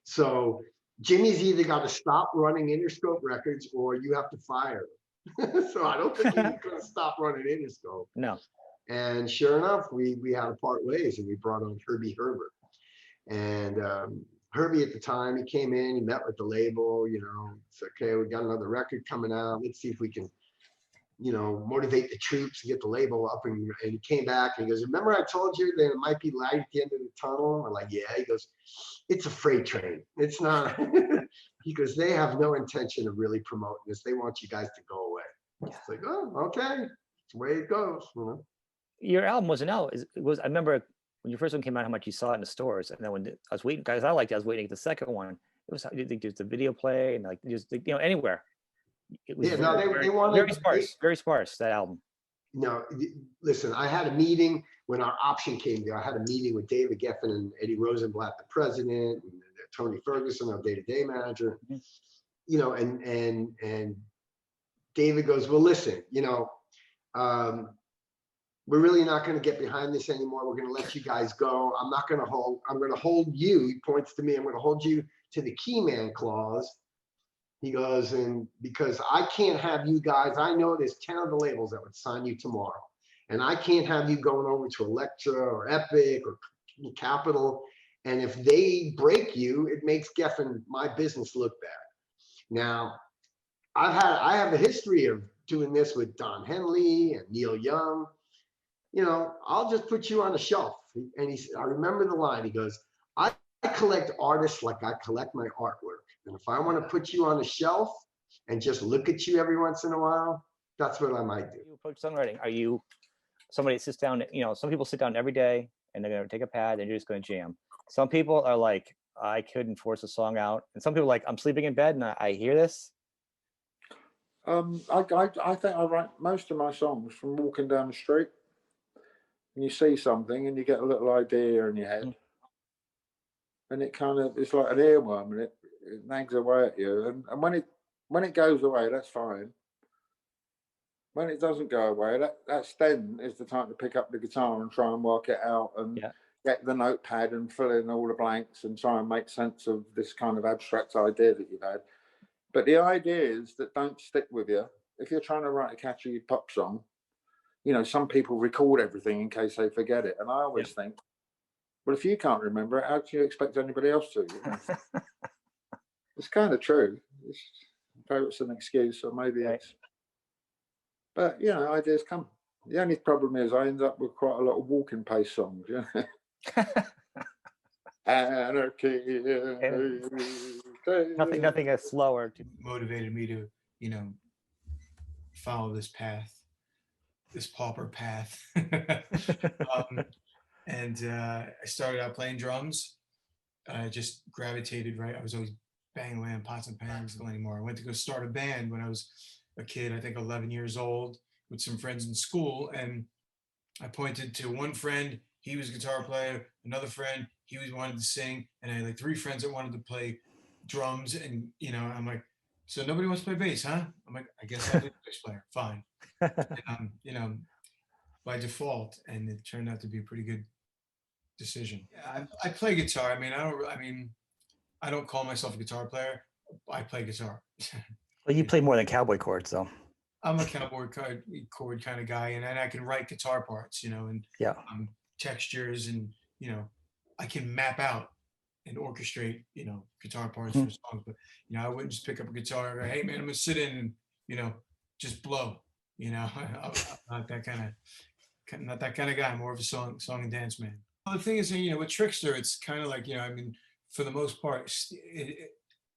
So Jimmy's either got to stop running Interscope Records or you have to fire him. So I don't think he's going to stop running Interscope. No. And sure enough, we had to part ways and we brought on Herbie Herbert. And Herbie at the time, he came in, he met with the label, it's okay, we got another record coming out. Let's see if we can, motivate the troops and get the label up. And he came back and he goes, remember I told you that it might be light at the end of the tunnel? We're like, yeah. He goes, it's a freight train. It's not. He goes, they have no intention of really promoting this. They want you guys to go away. It's like, oh, okay. It's the way it goes. Your album wasn't out. I remember when your first one came out, how much you saw it in the stores, and then when I was waiting, guys, I was waiting to get the second one. It was there's the video play and like just anywhere. It was they wanted very sparse that album. No, listen, I had a meeting when our option came there. I had a meeting with David Geffen and Eddie Rosenblatt, the president, and Tony Ferguson, our day-to-day manager. And David goes, well, listen, we're really not going to get behind this anymore. We're going to let you guys go. I'm going to hold you, he points to me, I'm going to hold you to the key man clause. He goes, and because I can't have you guys, I know there's 10 other labels that would sign you tomorrow. And I can't have you going over to Elektra or Epic or Capitol. And if they break you, it makes Geffen, my business, look bad. Now, I have a history of doing this with Don Henley and Neil Young. I'll just put you on the shelf. And I remember the line. He goes, I collect artists like I collect my artwork. And if I want to put you on the shelf and just look at you every once in a while, that's what I might do. You approach songwriting. Are you somebody that sits down? Some people sit down every day and they're going to take a pad and you're just going to jam. Some people are like, I couldn't force a song out. And some people are like, I'm sleeping in bed and I hear this. I think I write most of my songs from walking down the street. And you see something and you get a little idea in your head. And it's like an earworm, and it nags away at you. And when it goes away, that's fine. When it doesn't go away, that's then is the time to pick up the guitar and try and work it out and get the notepad and fill in all the blanks and try and make sense of this kind of abstract idea that you've had. But the ideas that don't stick with you, if you're trying to write a catchy pop song, some people record everything in case they forget it. And I always think, well, if you can't remember it, how can you expect anybody else to? It's kind of true. It's an excuse, or maybe it's. But ideas come. The only problem is I end up with quite a lot of walking pace songs. Anarchy. Nothing is slower. Motivated me to, follow this path, this pauper path. And I started out playing drums. I just gravitated, right? I was always banging away on pots and pans anymore. I went to go start a band when I was a kid, I think 11 years old, with some friends in school. And I pointed to one friend, he was a guitar player, another friend, he wanted to sing. And I had like 3 friends that wanted to play drums. And, I'm like, so nobody wants to play bass, huh? I'm like, I guess I'll be a bass player, fine. And, by default, and it turned out to be a pretty good decision. Yeah, I play guitar. I don't call myself a guitar player. I play guitar. Well, you play more than cowboy chords, though. I'm a cowboy chord kind of guy, and I can write guitar parts, and textures, and I can map out and orchestrate, guitar parts for songs. But I wouldn't just pick up a guitar and go, hey man, I'm gonna sit in and just blow. I'm not that kind of guy. I'm more of a song and dance man. Well, the thing is, with Trixter, it's kind of like, for the most part,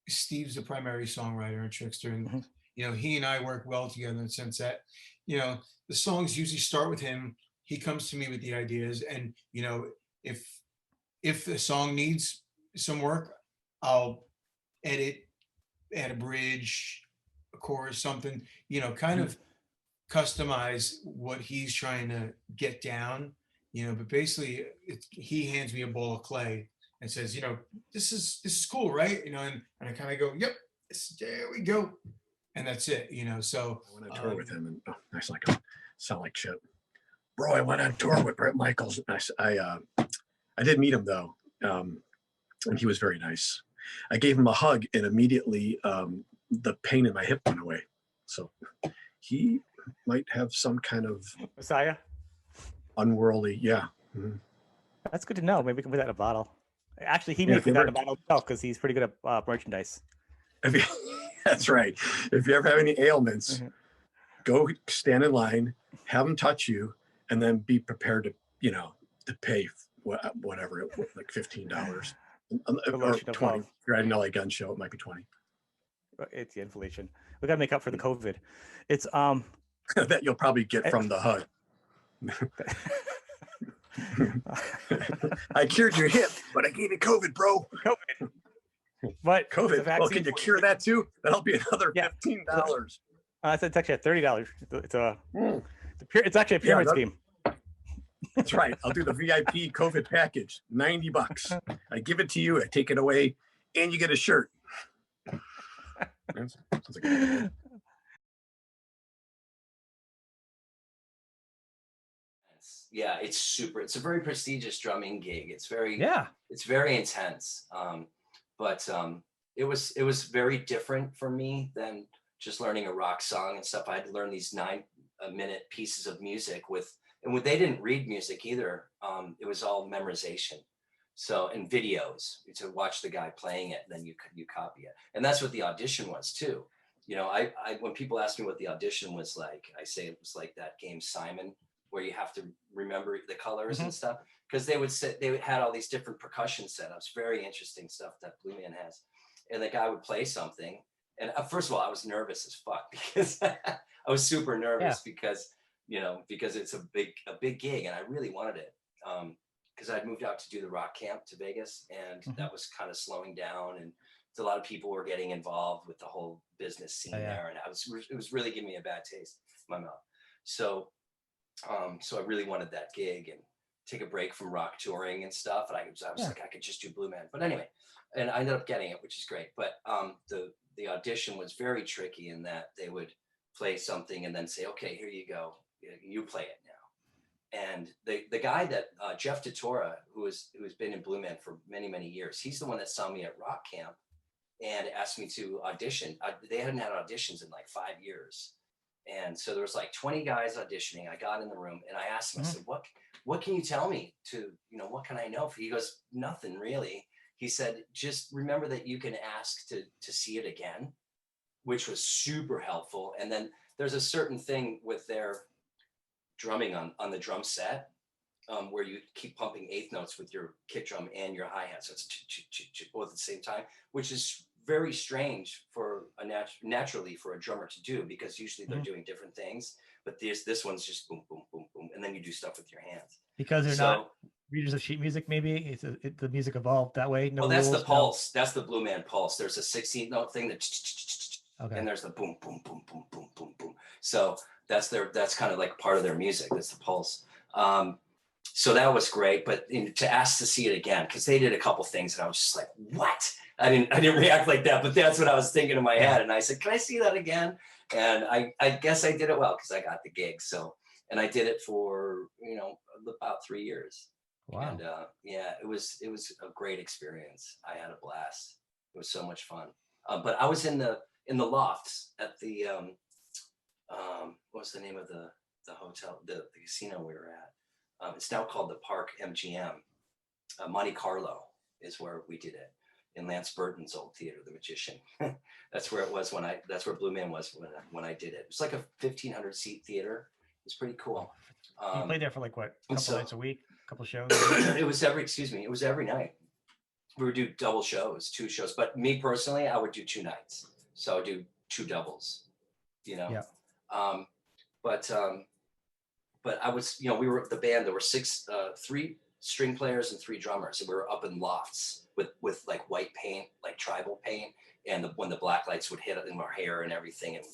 Steve's the primary songwriter in Trixter, and he and I work well together in the sense that the songs usually start with him. He comes to me with the ideas, and if the song needs some work, I'll edit, add a bridge, a chorus, something, kind of customize what he's trying to get down, but basically he hands me a ball of clay and says, this is cool, right? And I kind of go, yep, there we go. And that's it, so. I went on tour with him, and I sound like shit. Bro, I went on tour with Bret Michaels. I did meet him though, and he was very nice. I gave him a hug, and immediately the pain in my hip went away. So he might have some kind of Messiah, unworldly, That's good to know. Maybe we can put that in a bottle. Actually, he may put that in a bottle himself because he's pretty good at merchandise. That's right. If you ever have any ailments, go stand in line, have them touch you, and then be prepared to pay whatever, like $15 or 20. If you're at an LA gun show, it might be 20. It's the inflation. We got to make up for the COVID. It's that you'll probably get from the HUD. I cured your hip, but I gave you COVID, bro. COVID. But COVID. Well, can you cure that too? That'll be another $15. It's actually at $30. It's actually a pyramid scheme. That's right. I'll do the VIP COVID package, $90. I give it to you, I take it away, and you get a shirt. Sounds like a good idea. Yeah, it's a very prestigious drumming gig. It's very intense. But it was very different for me than just learning a rock song and stuff. I had to learn these 9-minute pieces of music and they didn't read music either. It was all memorization. So, and videos to watch the guy playing it, and then you copy it. And that's what the audition was too. I when people ask me what the audition was like, I say it was like that game Simon, where you have to remember the colors and stuff. Because they had all these different percussion setups, very interesting stuff that Blue Man has. And the guy would play something. And first of all, I was nervous as fuck because I was super nervous because, you know, because it's a big gig and I really wanted it. Because I'd moved out to do the rock camp to Vegas and that was kind of slowing down and a lot of people were getting involved with the whole business scene there. And it was really giving me a bad taste in my mouth. So I really wanted that gig and take a break from rock touring and stuff. And I was like, I could just do Blue Man. But anyway, and I ended up getting it, which is great. But the audition was very tricky in that they would play something and then say, okay, here you go. You play it now. And the guy that, Jeff Titora, who's been in Blue Man for many, many years, he's the one that saw me at rock camp and asked me to audition. They hadn't had auditions in like 5 years. And so there was like 20 guys auditioning. I got in the room and I asked him, I said, what can you tell me to, you know, what can I know? He goes, nothing really. He said, just remember that you can ask to see it again, which was super helpful. And then there's a certain thing with their drumming on the drum set where you keep pumping eighth notes with your kick drum and your hi-hat. So it's both at the same time, which is very strange for naturally for a drummer to do because usually they're doing different things. But this one's just boom, boom, boom, boom. And then you do stuff with your hands. Because they're not readers of sheet music, maybe? The music evolved that way? No that's rules, the pulse. That's the Blue Man pulse. There's a 16th note thing that and there's the boom, boom, boom, boom, boom, boom, boom. So that's kind of like part of their music. That's the pulse. So that was great. But to ask to see it again, because they did a couple things and I was just like, what? I didn't react like that, but that's what I was thinking in my head. And I said, can I see that again? And I guess I did it well because I got the gig. So, and I did it for, you know, about 3 years. Wow. And it was a great experience. I had a blast. It was so much fun. But I was in the lofts at the, what's the name of the hotel, the casino we were at? It's now called the Park MGM. Monte Carlo is where we did it. In Lance Burton's old theater, The Magician. That's where it was that's where Blue Man was when I did it. It was like a 1,500 seat theater. It was pretty cool. You played there for like what, a couple nights a week, a couple shows? It was every night. We would do double shows, 2 shows. But me personally, I would do 2 nights. So I would do 2 doubles, you know? Yeah. But I was, you know, we were the band, there were 3 string players and 3 drummers, and we were up in lofts with like white paint, like tribal paint, and when the black lights would hit in our hair and everything, and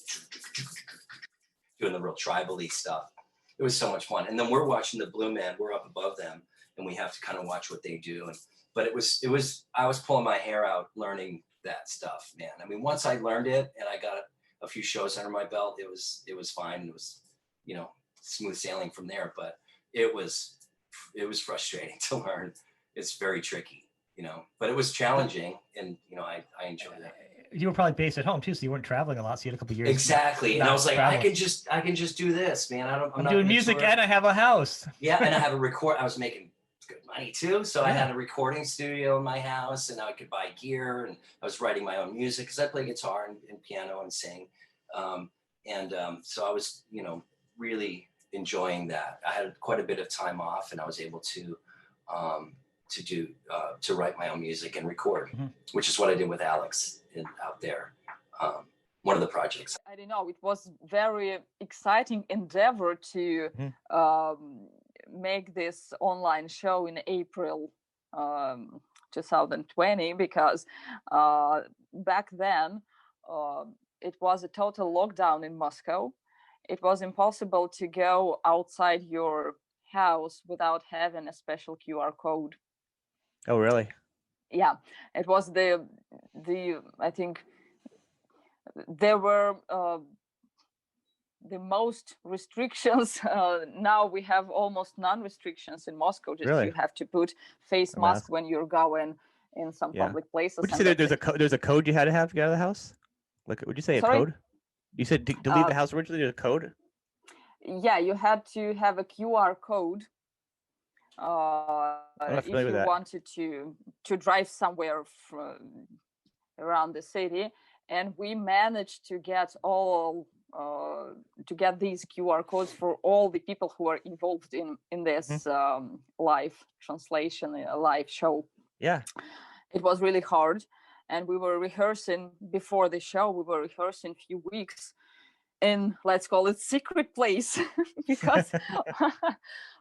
doing the real tribal-y stuff. It was so much fun. And then we're watching the Blue Man, we're up above them, and we have to kind of watch what they do. But it was I was pulling my hair out learning that stuff, man. I mean, once I learned it and I got a few shows under my belt, it was fine. It was, you know, smooth sailing from there. But it was frustrating to learn. It's very tricky, you know, but it was challenging, and you know, I enjoyed it. You were probably based at home too, so you weren't traveling a lot. So you had a couple years. Exactly, and I was like, I can just do this, man. I'm not doing music and I have a house. Yeah, and I have a record. I was making good money too, so I had a recording studio in my house, and I could buy gear, and I was writing my own music because I play guitar and piano and sing, so I was, you know, really enjoying that. I had quite a bit of time off, and I was able to write my own music and record, which is what I did with Alex out there. One of the projects. I don't know. It was very exciting endeavor to make this online show in April 2020 because back then it was a total lockdown in Moscow. It was impossible to go outside your house without having a special QR code. Oh, really? Yeah, it was the I think there were the most restrictions. Now we have almost none restrictions in Moscow. Just really? You have to put face mask when you're going in some public places. Would you say there's a code you had to have to get out of the house? Like, would you say Sorry? a code? You said to leave the house originally, there's a code? Yeah, you had to have a QR code if you wanted to drive somewhere around the city. And we managed to get all to get these QR codes for all the people who are involved in this live translation, a live show. Yeah, it was really hard, and we were rehearsing before the show. We were rehearsing a few weeks in, let's call it, secret place because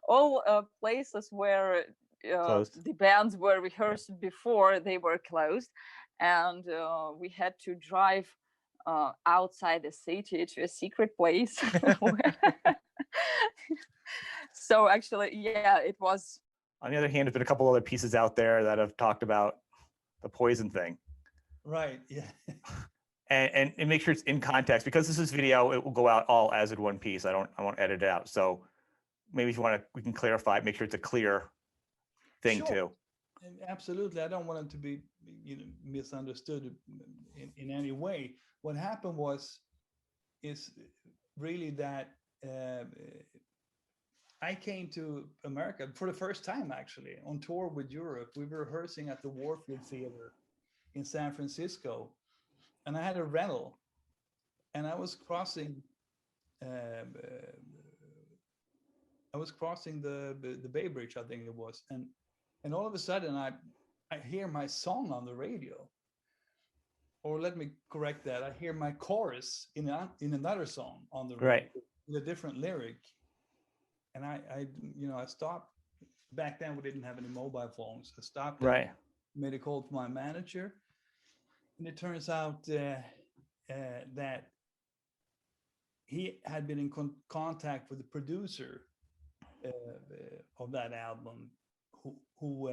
all places where the bands were rehearsed before, they were closed, and we had to drive outside the city to a secret place. So actually, yeah, it was. On the other hand, there's been a couple other pieces out there that have talked about the poison thing. Right. Yeah. And make sure it's in context, because this is video, it will go out all as in one piece. I won't edit it out. So maybe if you want to, we can clarify it, make sure it's a clear thing too. And absolutely. I don't want it to be, misunderstood in any way. What happened is really that I came to America for the first time, actually, on tour with Europe. We were rehearsing at the Warfield Theater in San Francisco, and I had a rental, and I was crossing the Bay Bridge, I think it was, and all of a sudden I hear my song on the radio. Or let me correct that. I hear my chorus in another song on the radio with a different lyric. And I stopped. Back then we didn't have any mobile phones. I stopped. Right. Made a call to my manager, and it turns out that he had been in contact with the producer of that album, who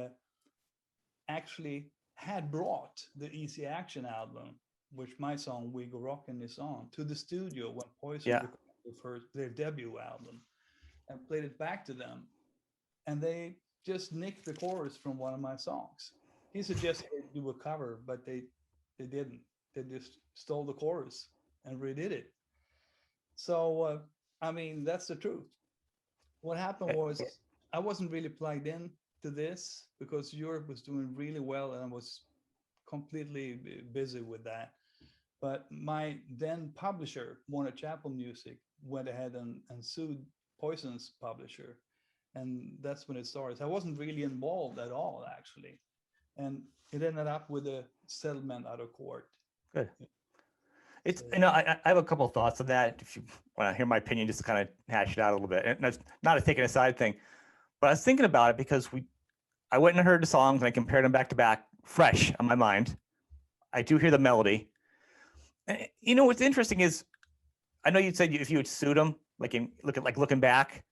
actually had brought the Easy Action album, which my song "We Go Rockin' is on, to the studio when Poison recorded their debut album, and played it back to them, and they just nicked the chorus from one of my songs. He suggested they do a cover, but they didn't. They just stole the chorus and redid it. So that's the truth. What happened was I wasn't really plugged in to this because Europe was doing really well, and I was completely busy with that. But my then publisher, Warner Chappell Music, went ahead and sued Poison's publisher, and that's when it started. I wasn't really involved at all, actually, and it ended up with a settlement out of court. Good. It's I have a couple of thoughts on that. If you want to hear my opinion, just to kind of hash it out a little bit, and that's not a taking a side thing, but I was thinking about it because I went and heard the songs and I compared them back to back, fresh on my mind. I do hear the melody. And, what's interesting is, I know you said if you had sued them, looking back,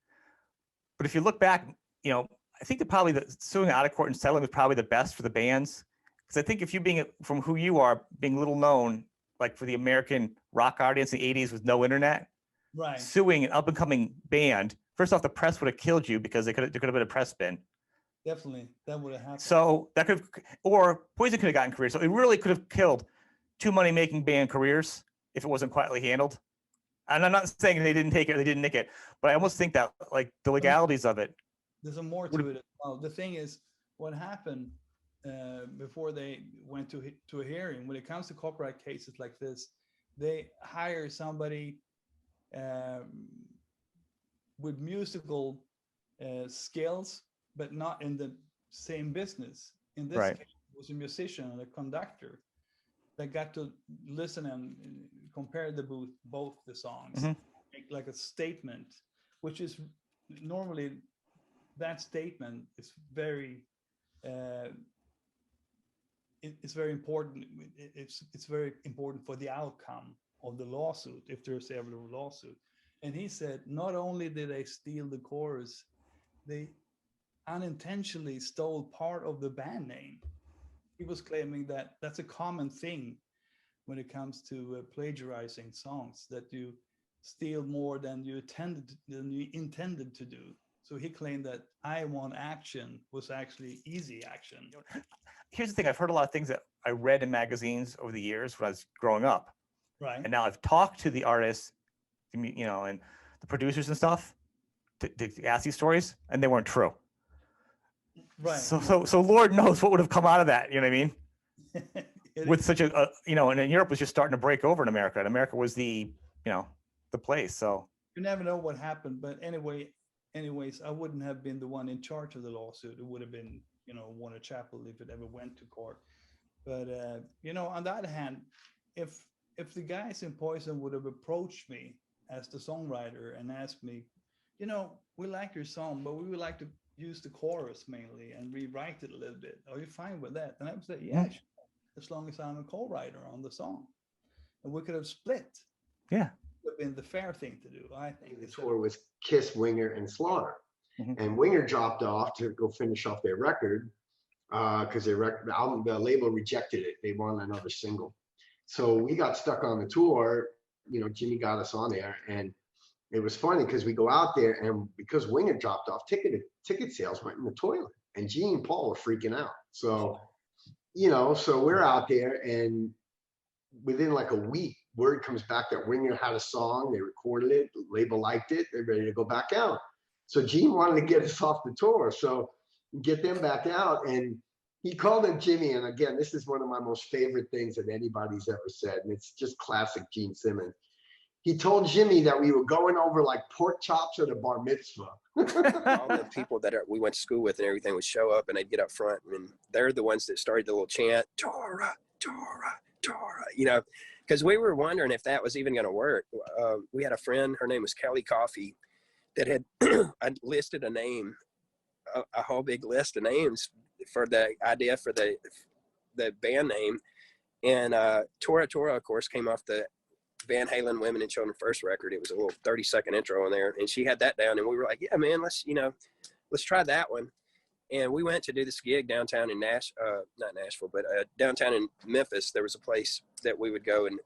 but if you look back, I think that probably the suing out of court and settling was probably the best for the bands, because I think if you being from who you are, being little known, like for the American rock audience in the 80s with no internet, right, suing an up and coming band, first off, the press would have killed you because there could have been a press spin. Definitely, that would have happened. So that could, or Poison could have gotten careers. So it really could have killed two money-making band careers if it wasn't quietly handled. And I'm not saying they didn't take it or they didn't nick it, but I almost think that like the legalities of it. There's a more to it as well. The thing is, what happened before they went to a hearing, when it comes to copyright cases like this, they hire somebody with musical skills, but not in the same business. In this case, it was a musician and a conductor that got to listen and compare both the songs, make like a statement, which is normally that statement is very it's very important. It's very important for the outcome of the lawsuit, if there's ever a lawsuit. And he said, not only did they steal the chorus, they unintentionally stole part of the band name. He was claiming that that's a common thing when it comes to plagiarizing songs, that you steal more than you intended to do. So he claimed that I Want Action was actually Easy Action. Here's the thing. I've heard a lot of things that I read in magazines over the years when I was growing up. Right. And now I've talked to the artists, and the producers and stuff to ask these stories, and they weren't true. Right. So Lord knows what would have come out of that. You know what I mean? With such and Europe was just starting to break over in America, and America was the, the place. So you never know what happened. But anyways, I wouldn't have been the one in charge of the lawsuit. It would have been, Warner Chappell if it ever went to court. But on the other hand, if the guys in Poison would have approached me as the songwriter and asked me, we like your song, but we would like to use the chorus mainly and rewrite it a little bit. Are you fine with that? And I would say, yeah, sure, as long as I'm a co-writer on the song. And we could have split. Yeah. It would have been the fair thing to do, I think. The tour was Kiss, Winger, and Slaughter. And Winger dropped off to go finish off their record because the label rejected it. They wanted another single. So we got stuck on the tour. Jimmy got us on there, and it was funny because we go out there, and because Winger dropped off, ticket sales went in the toilet, and Gene and Paul were freaking out. So, so we're out there, and within like a week, word comes back that Winger had a song. They recorded it. The label liked it. They're ready to go back out. So Gene wanted to get us off the tour, so get them back out, and he called up Jimmy. And again, this is one of my most favorite things that anybody's ever said, and it's just classic Gene Simmons. He told Jimmy that we were going over like pork chops at a bar mitzvah. All the people that we went to school with and everything would show up, and they'd get up front, and they're the ones that started the little chant, Tora, Tora, Tora, because we were wondering if that was even going to work. We had a friend, her name was Kelly Coffey, that had I listed a name, a whole big list of names for the idea for the band name. And Tora Tora, of course, came off the Van Halen Women and Children First record. It was a little 30-second intro in there, and she had that down, and we were like, yeah, man, let's try that one. And we went to do this gig downtown in not Nashville, but downtown in Memphis. There was a place that we would go, and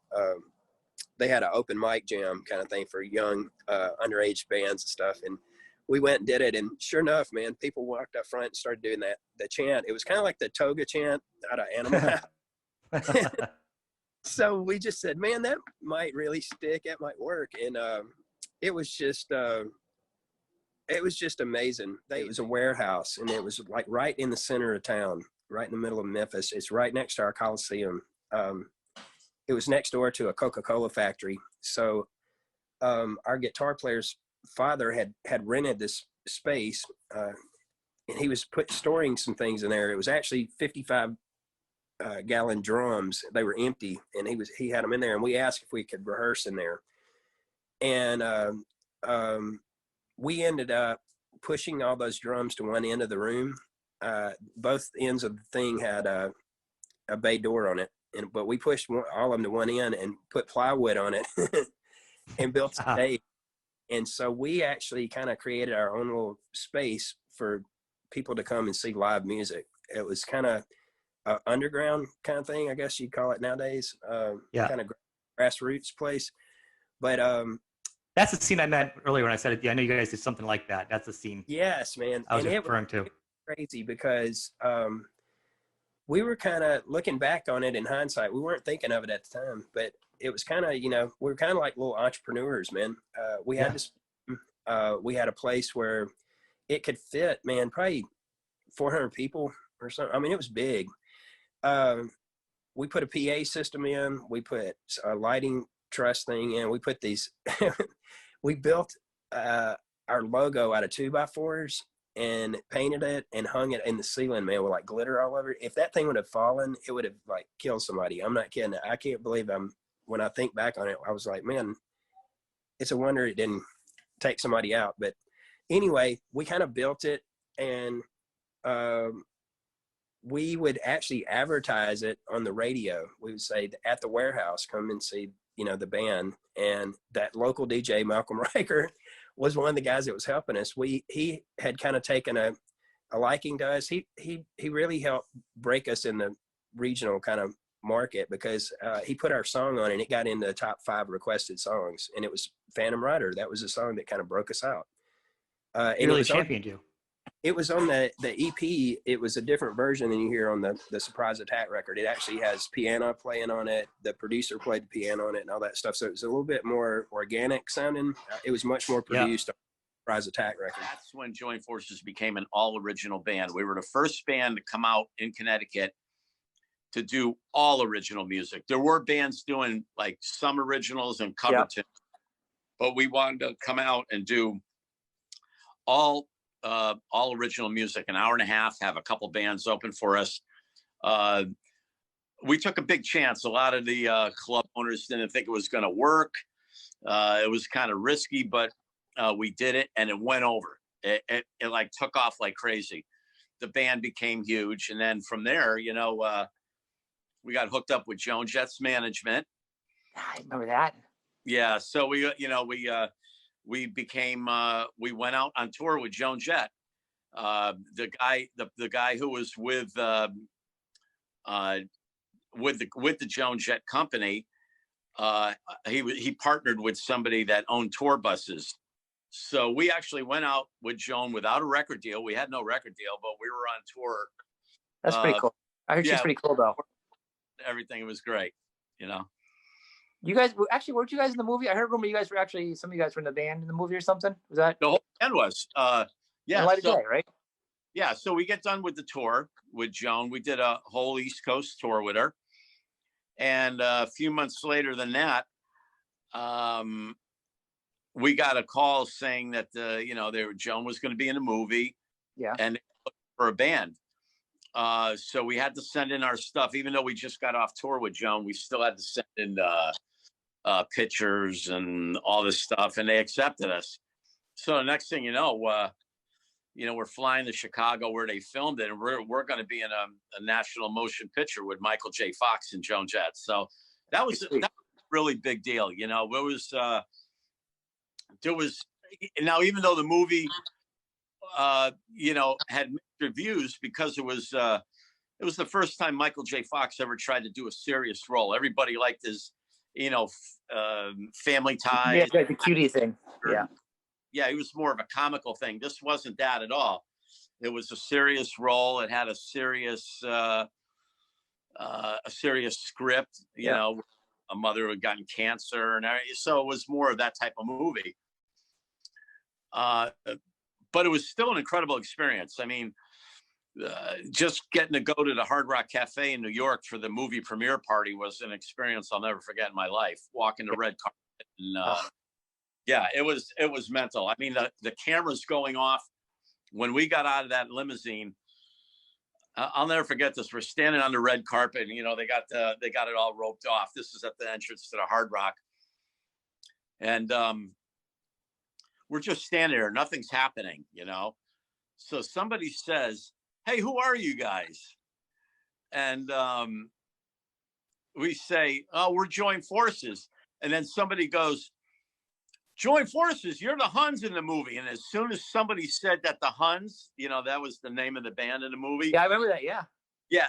they had an open mic jam kind of thing for young underage bands and stuff. And we went and did it, and sure enough, man, people walked up front and started doing the chant. It was kind of like the toga chant out of Animal House. So we just said, man, that might really stick. It might work. And it was just amazing. It was a warehouse, and it was like right in the center of town, right in the middle of Memphis. It's right next to our Coliseum. It was next door to a Coca-Cola factory. So our guitar player's father had rented this space, and he was storing some things in there. It was actually 55 gallon drums. They were empty, and he had them in there, and we asked if we could rehearse in there. And we ended up pushing all those drums to one end of the room. Both ends of the thing had a bay door on it, but we pushed all of them to one end and put plywood on it and built a stage. And so we actually kind of created our own little space for people to come and see live music. It was kind of an underground kind of thing, I guess you'd call it nowadays. Kind of grassroots place. But that's the scene I meant earlier when I said it. I know you guys did something like that. That's the scene. Yes, man. I was referring to. Crazy because we were kind of looking back on it in hindsight. We weren't thinking of it at the time, but it was kind of, we were kind of like little entrepreneurs, man. We had this, we had a place where it could fit, man, probably 400 people or something. I mean, it was big. We put a PA system in, we put a lighting truss thing in, we put these, we built our logo out of 2x4s and painted it and hung it in the ceiling, man, with like glitter all over it. If that thing would have fallen, it would have like killed somebody. I'm not kidding. I can't believe when I think back on it, I was like, man, it's a wonder it didn't take somebody out. But anyway, we kind of built it, and we would actually advertise it on the radio. We would say, at the warehouse, come and see, the band. And that local DJ, Malcolm Riker, was one of the guys that was helping us. He had kind of taken a liking to us. He really helped break us in the regional kind of market, because he put our song on and it got into the top 5 requested songs, and it was Phantom Rider. That was a song that kind of broke us out. It really championed you. It was on the EP. It was a different version than you hear on the Surprise Attack record. It actually has piano playing on it. The producer played the piano on it and all that stuff. So it was a little bit more organic sounding. It was much more produced on the Surprise Attack record. That's when Joint Forces became an all original band. We were the first band to come out in Connecticut to do all original music. There were bands doing like some originals and cover tunes, but we wanted to come out and do all original music, an hour and a half, have a couple bands open for us. We took a big chance. A lot of the club owners didn't think it was going to work. It was kind of risky, but we did it and it went over. It like took off like crazy. The band became huge. And then from there, you know, we got hooked up with Joan Jett's management. I remember that. Yeah. So we became, we went out on tour with Joan Jett. The guy who was with the Joan Jett company, he partnered with somebody that owned tour buses. So we actually went out with Joan without a record deal. We had no record deal, but we were on tour. That's pretty cool. I heard she's pretty cool though. Everything was great, you know. You guys actually, weren't you guys in the movie? I heard rumor you guys were actually, some of you guys were in the band in the movie or something. Was that? The whole band was. Yeah. Light of Day, right? Yeah. So we get done with the tour with Joan. We did a whole East Coast tour with her. And a few months later than that, we got a call saying that, you know, Joan was going to be in a movie. Yeah. And for a band. So we had to send in our stuff, even though we just got off tour with Joan, we still had to send in pictures and all this stuff, and they accepted us. So the next thing you know, we're flying to Chicago where they filmed it, and we're going to be in a national motion picture with Michael J. Fox and Joan Jett. So that was a really big deal. You know, there was now, even though the movie, you know, had mixed reviews because it was the first time Michael J. Fox ever tried to do a serious role. Everybody liked his, you know, Family Ties. Yeah, the cutie thing. Yeah. Yeah, it was more of a comical thing. This wasn't that at all. It was a serious role. It had a serious script. You know, a mother who had gotten cancer, and so it was more of that type of movie. But it was still an incredible experience. I mean, just getting to go to the Hard Rock Cafe in New York for the movie premiere party was an experience I'll never forget in my life. Walking the red carpet, and yeah, it was mental. I mean, the cameras going off when we got out of that limousine. I'll never forget this. We're standing on the red carpet, and you know they got it all roped off. This is at the entrance to the Hard Rock, and we're just standing there. Nothing's happening, you know. So somebody says, "Hey, who are you guys?" And we say, "Oh, we're Joint Forces." And then somebody goes, "Joint Forces, you're the Huns in the movie." And as soon as somebody said that the Huns, you know, that was the name of the band in the movie. Yeah, I remember that. Yeah. Yeah.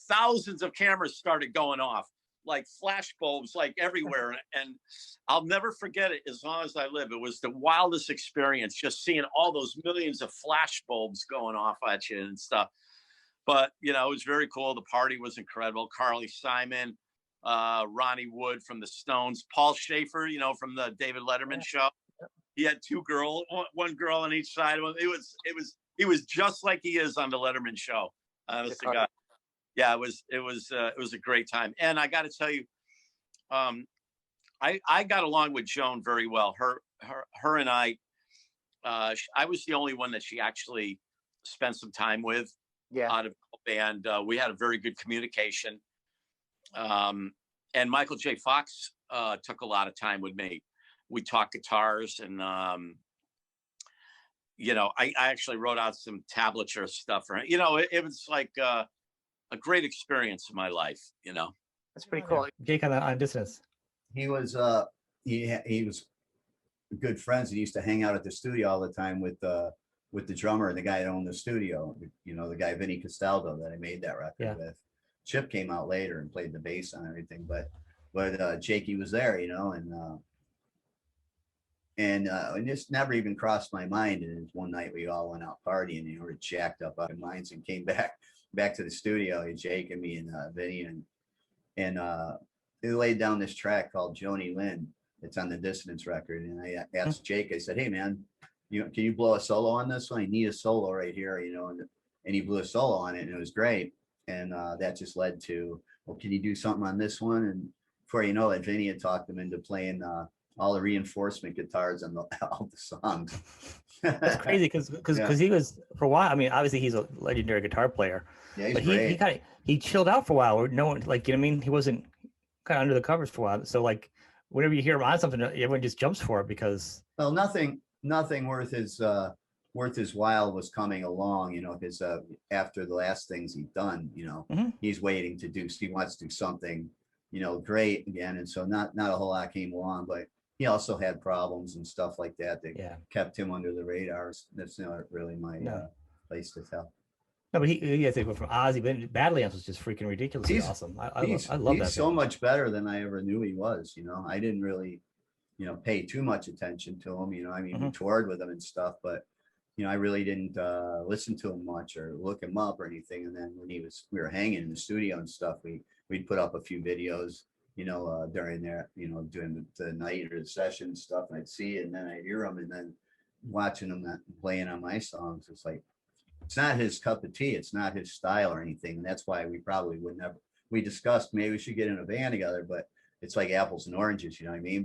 Thousands of cameras started going off, like flash bulbs, like everywhere. And I'll never forget it as long as I live. It was the wildest experience, just seeing all those millions of flash bulbs going off at you and stuff. But, you know, it was very cool. The party was incredible. Carly Simon, Ronnie Wood from the Stones, Paul Schaefer, you know, from the David Letterman show. He had two girls, one girl on each side of him. He was just like he is on the Letterman show. Honest to God. Yeah, it was a great time. And I got to tell you, I got along with Joan very well. Her and I was the only one that she actually spent some time with. Yeah. Out of the band, we had a very good communication. And Michael J. Fox took a lot of time with me. We talked guitars, and you know, I actually wrote out some tablature stuff for him. You know, it was like a great experience in my life. You know, that's pretty cool. Jake on Dissonance. He was he was good friends. He used to hang out at the studio all the time with the drummer, the guy that owned the studio. You know, the guy Vinny Castaldo that I made that record with. Chip came out later and played the bass on everything, but Jakey was there, you know, and it just never even crossed my mind. And one night we all went out partying, and we were jacked up out of minds, and came back to the studio, Jake and me and Vinny, and they laid down this track called Joni Lynn. It's on the Dissonance record, and I asked Jake, I said, "Hey man, can you blow a solo on this one? I need a solo right here," you know, and he blew a solo on it, and it was great. And that just led to, well, can you do something on this one? And before you know it, Vinny had talked him into playing all the reinforcement guitars on all the songs. That's crazy because he was for a while. I mean, obviously he's a legendary guitar player. Yeah, he's but great. he chilled out for a while. Where no one, like, you know what I mean, he wasn't kind of under the covers for a while. So like whenever you hear him on something, everyone just jumps for it because well, nothing worth his while was coming along. You know, his after the last things he'd done, you know, he's waiting to do. He wants to do something, you know, great again, and so not a whole lot came along, but. He also had problems and stuff like that kept him under the radar. That's not really my place to tell. No, but I think from Ozzy, but Badlands was just freaking ridiculously awesome. I love that. He's so much better than I ever knew he was. You know, I didn't really, you know, pay too much attention to him. You know, I mean, we toured with him and stuff, but you know, I really didn't listen to him much or look him up or anything. And then when we were hanging in the studio and stuff, we'd put up a few videos. You know, during there, you know, doing the night or the session and stuff, and I'd see it, and then I'd hear him, and then watching him playing on my songs, it's like, it's not his cup of tea, it's not his style or anything, and that's why we probably would never. We discussed maybe we should get in a band together, but it's like apples and oranges, you know what I mean?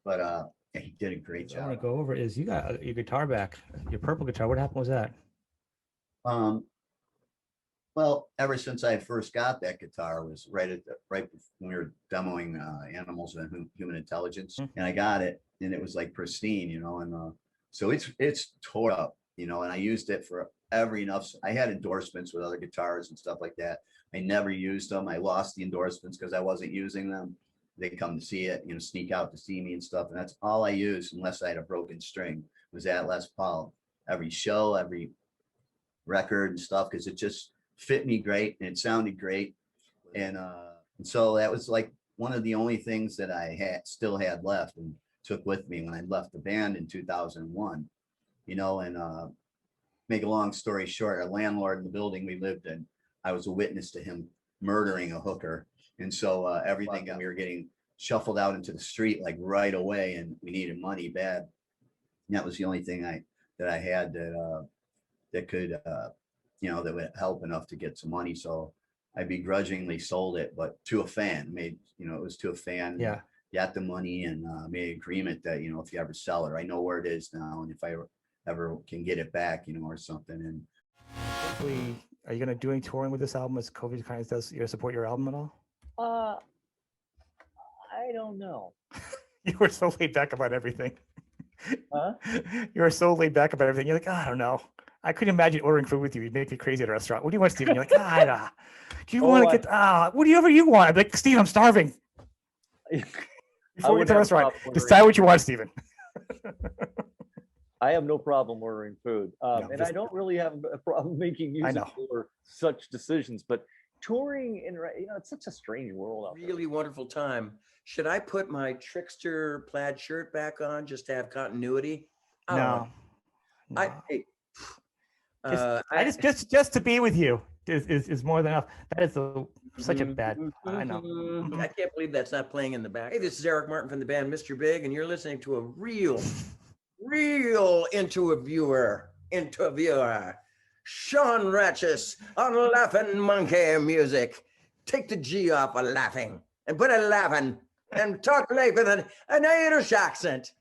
But he did a great job. I want to go over is you got your guitar back, your purple guitar. What happened with that? Well, ever since I first got that guitar was right when we were demoing Animals and Human Intelligence, and I got it, and it was like pristine, you know, and so it's tore up, you know, and I used it for I had endorsements with other guitars and stuff like that. I never used them. I lost the endorsements because I wasn't using them. They come to see it, you know, sneak out to see me and stuff, and that's all I used unless I had a broken string was that Les Paul. Every show, every record and stuff, because it just fit me great and it sounded great, and so that was like one of the only things that I still had left and took with me when I left the band in 2001, you know. And make a long story short, our landlord in the building we lived in, I was a witness to him murdering a hooker, and so everything we were getting shuffled out into the street like right away, and we needed money bad, and that was the only thing that I had that could you know, that would help enough to get some money. So I begrudgingly sold it, but to a fan, it was to a fan. Yeah. Got the money and made an agreement that, you know, if you ever sell it, I know where it is now. And if I ever can get it back, you know, or something. And hopefully, are you going to do any touring with this album as COVID kind of does support your album at all? I don't know. You were so laid back about everything. Huh? You were so laid back about everything. You're like, I don't know. I couldn't imagine ordering food with you. You'd make me crazy at a restaurant. What do you want, Steven? You're like, do you want to get, whatever you want? I'd be like, Steve, I'm starving. Before we get to the restaurant, decide what you want, Steven. I have no problem ordering food. And I don't really have a problem making music for such decisions, but touring, it's such a strange world out there. Really wonderful time. Should I put my Trixter plaid shirt back on just to have continuity? No. Just to be with you is more than enough. That is such a bad. I know. I can't believe that's not playing in the back. Hey, this is Eric Martin from the band Mr. Big, and you're listening to a real interviewer, Sean Ratchus on Laughing Monkey Music. Take the G off of laughing and put a laughing and talk like with an Irish accent.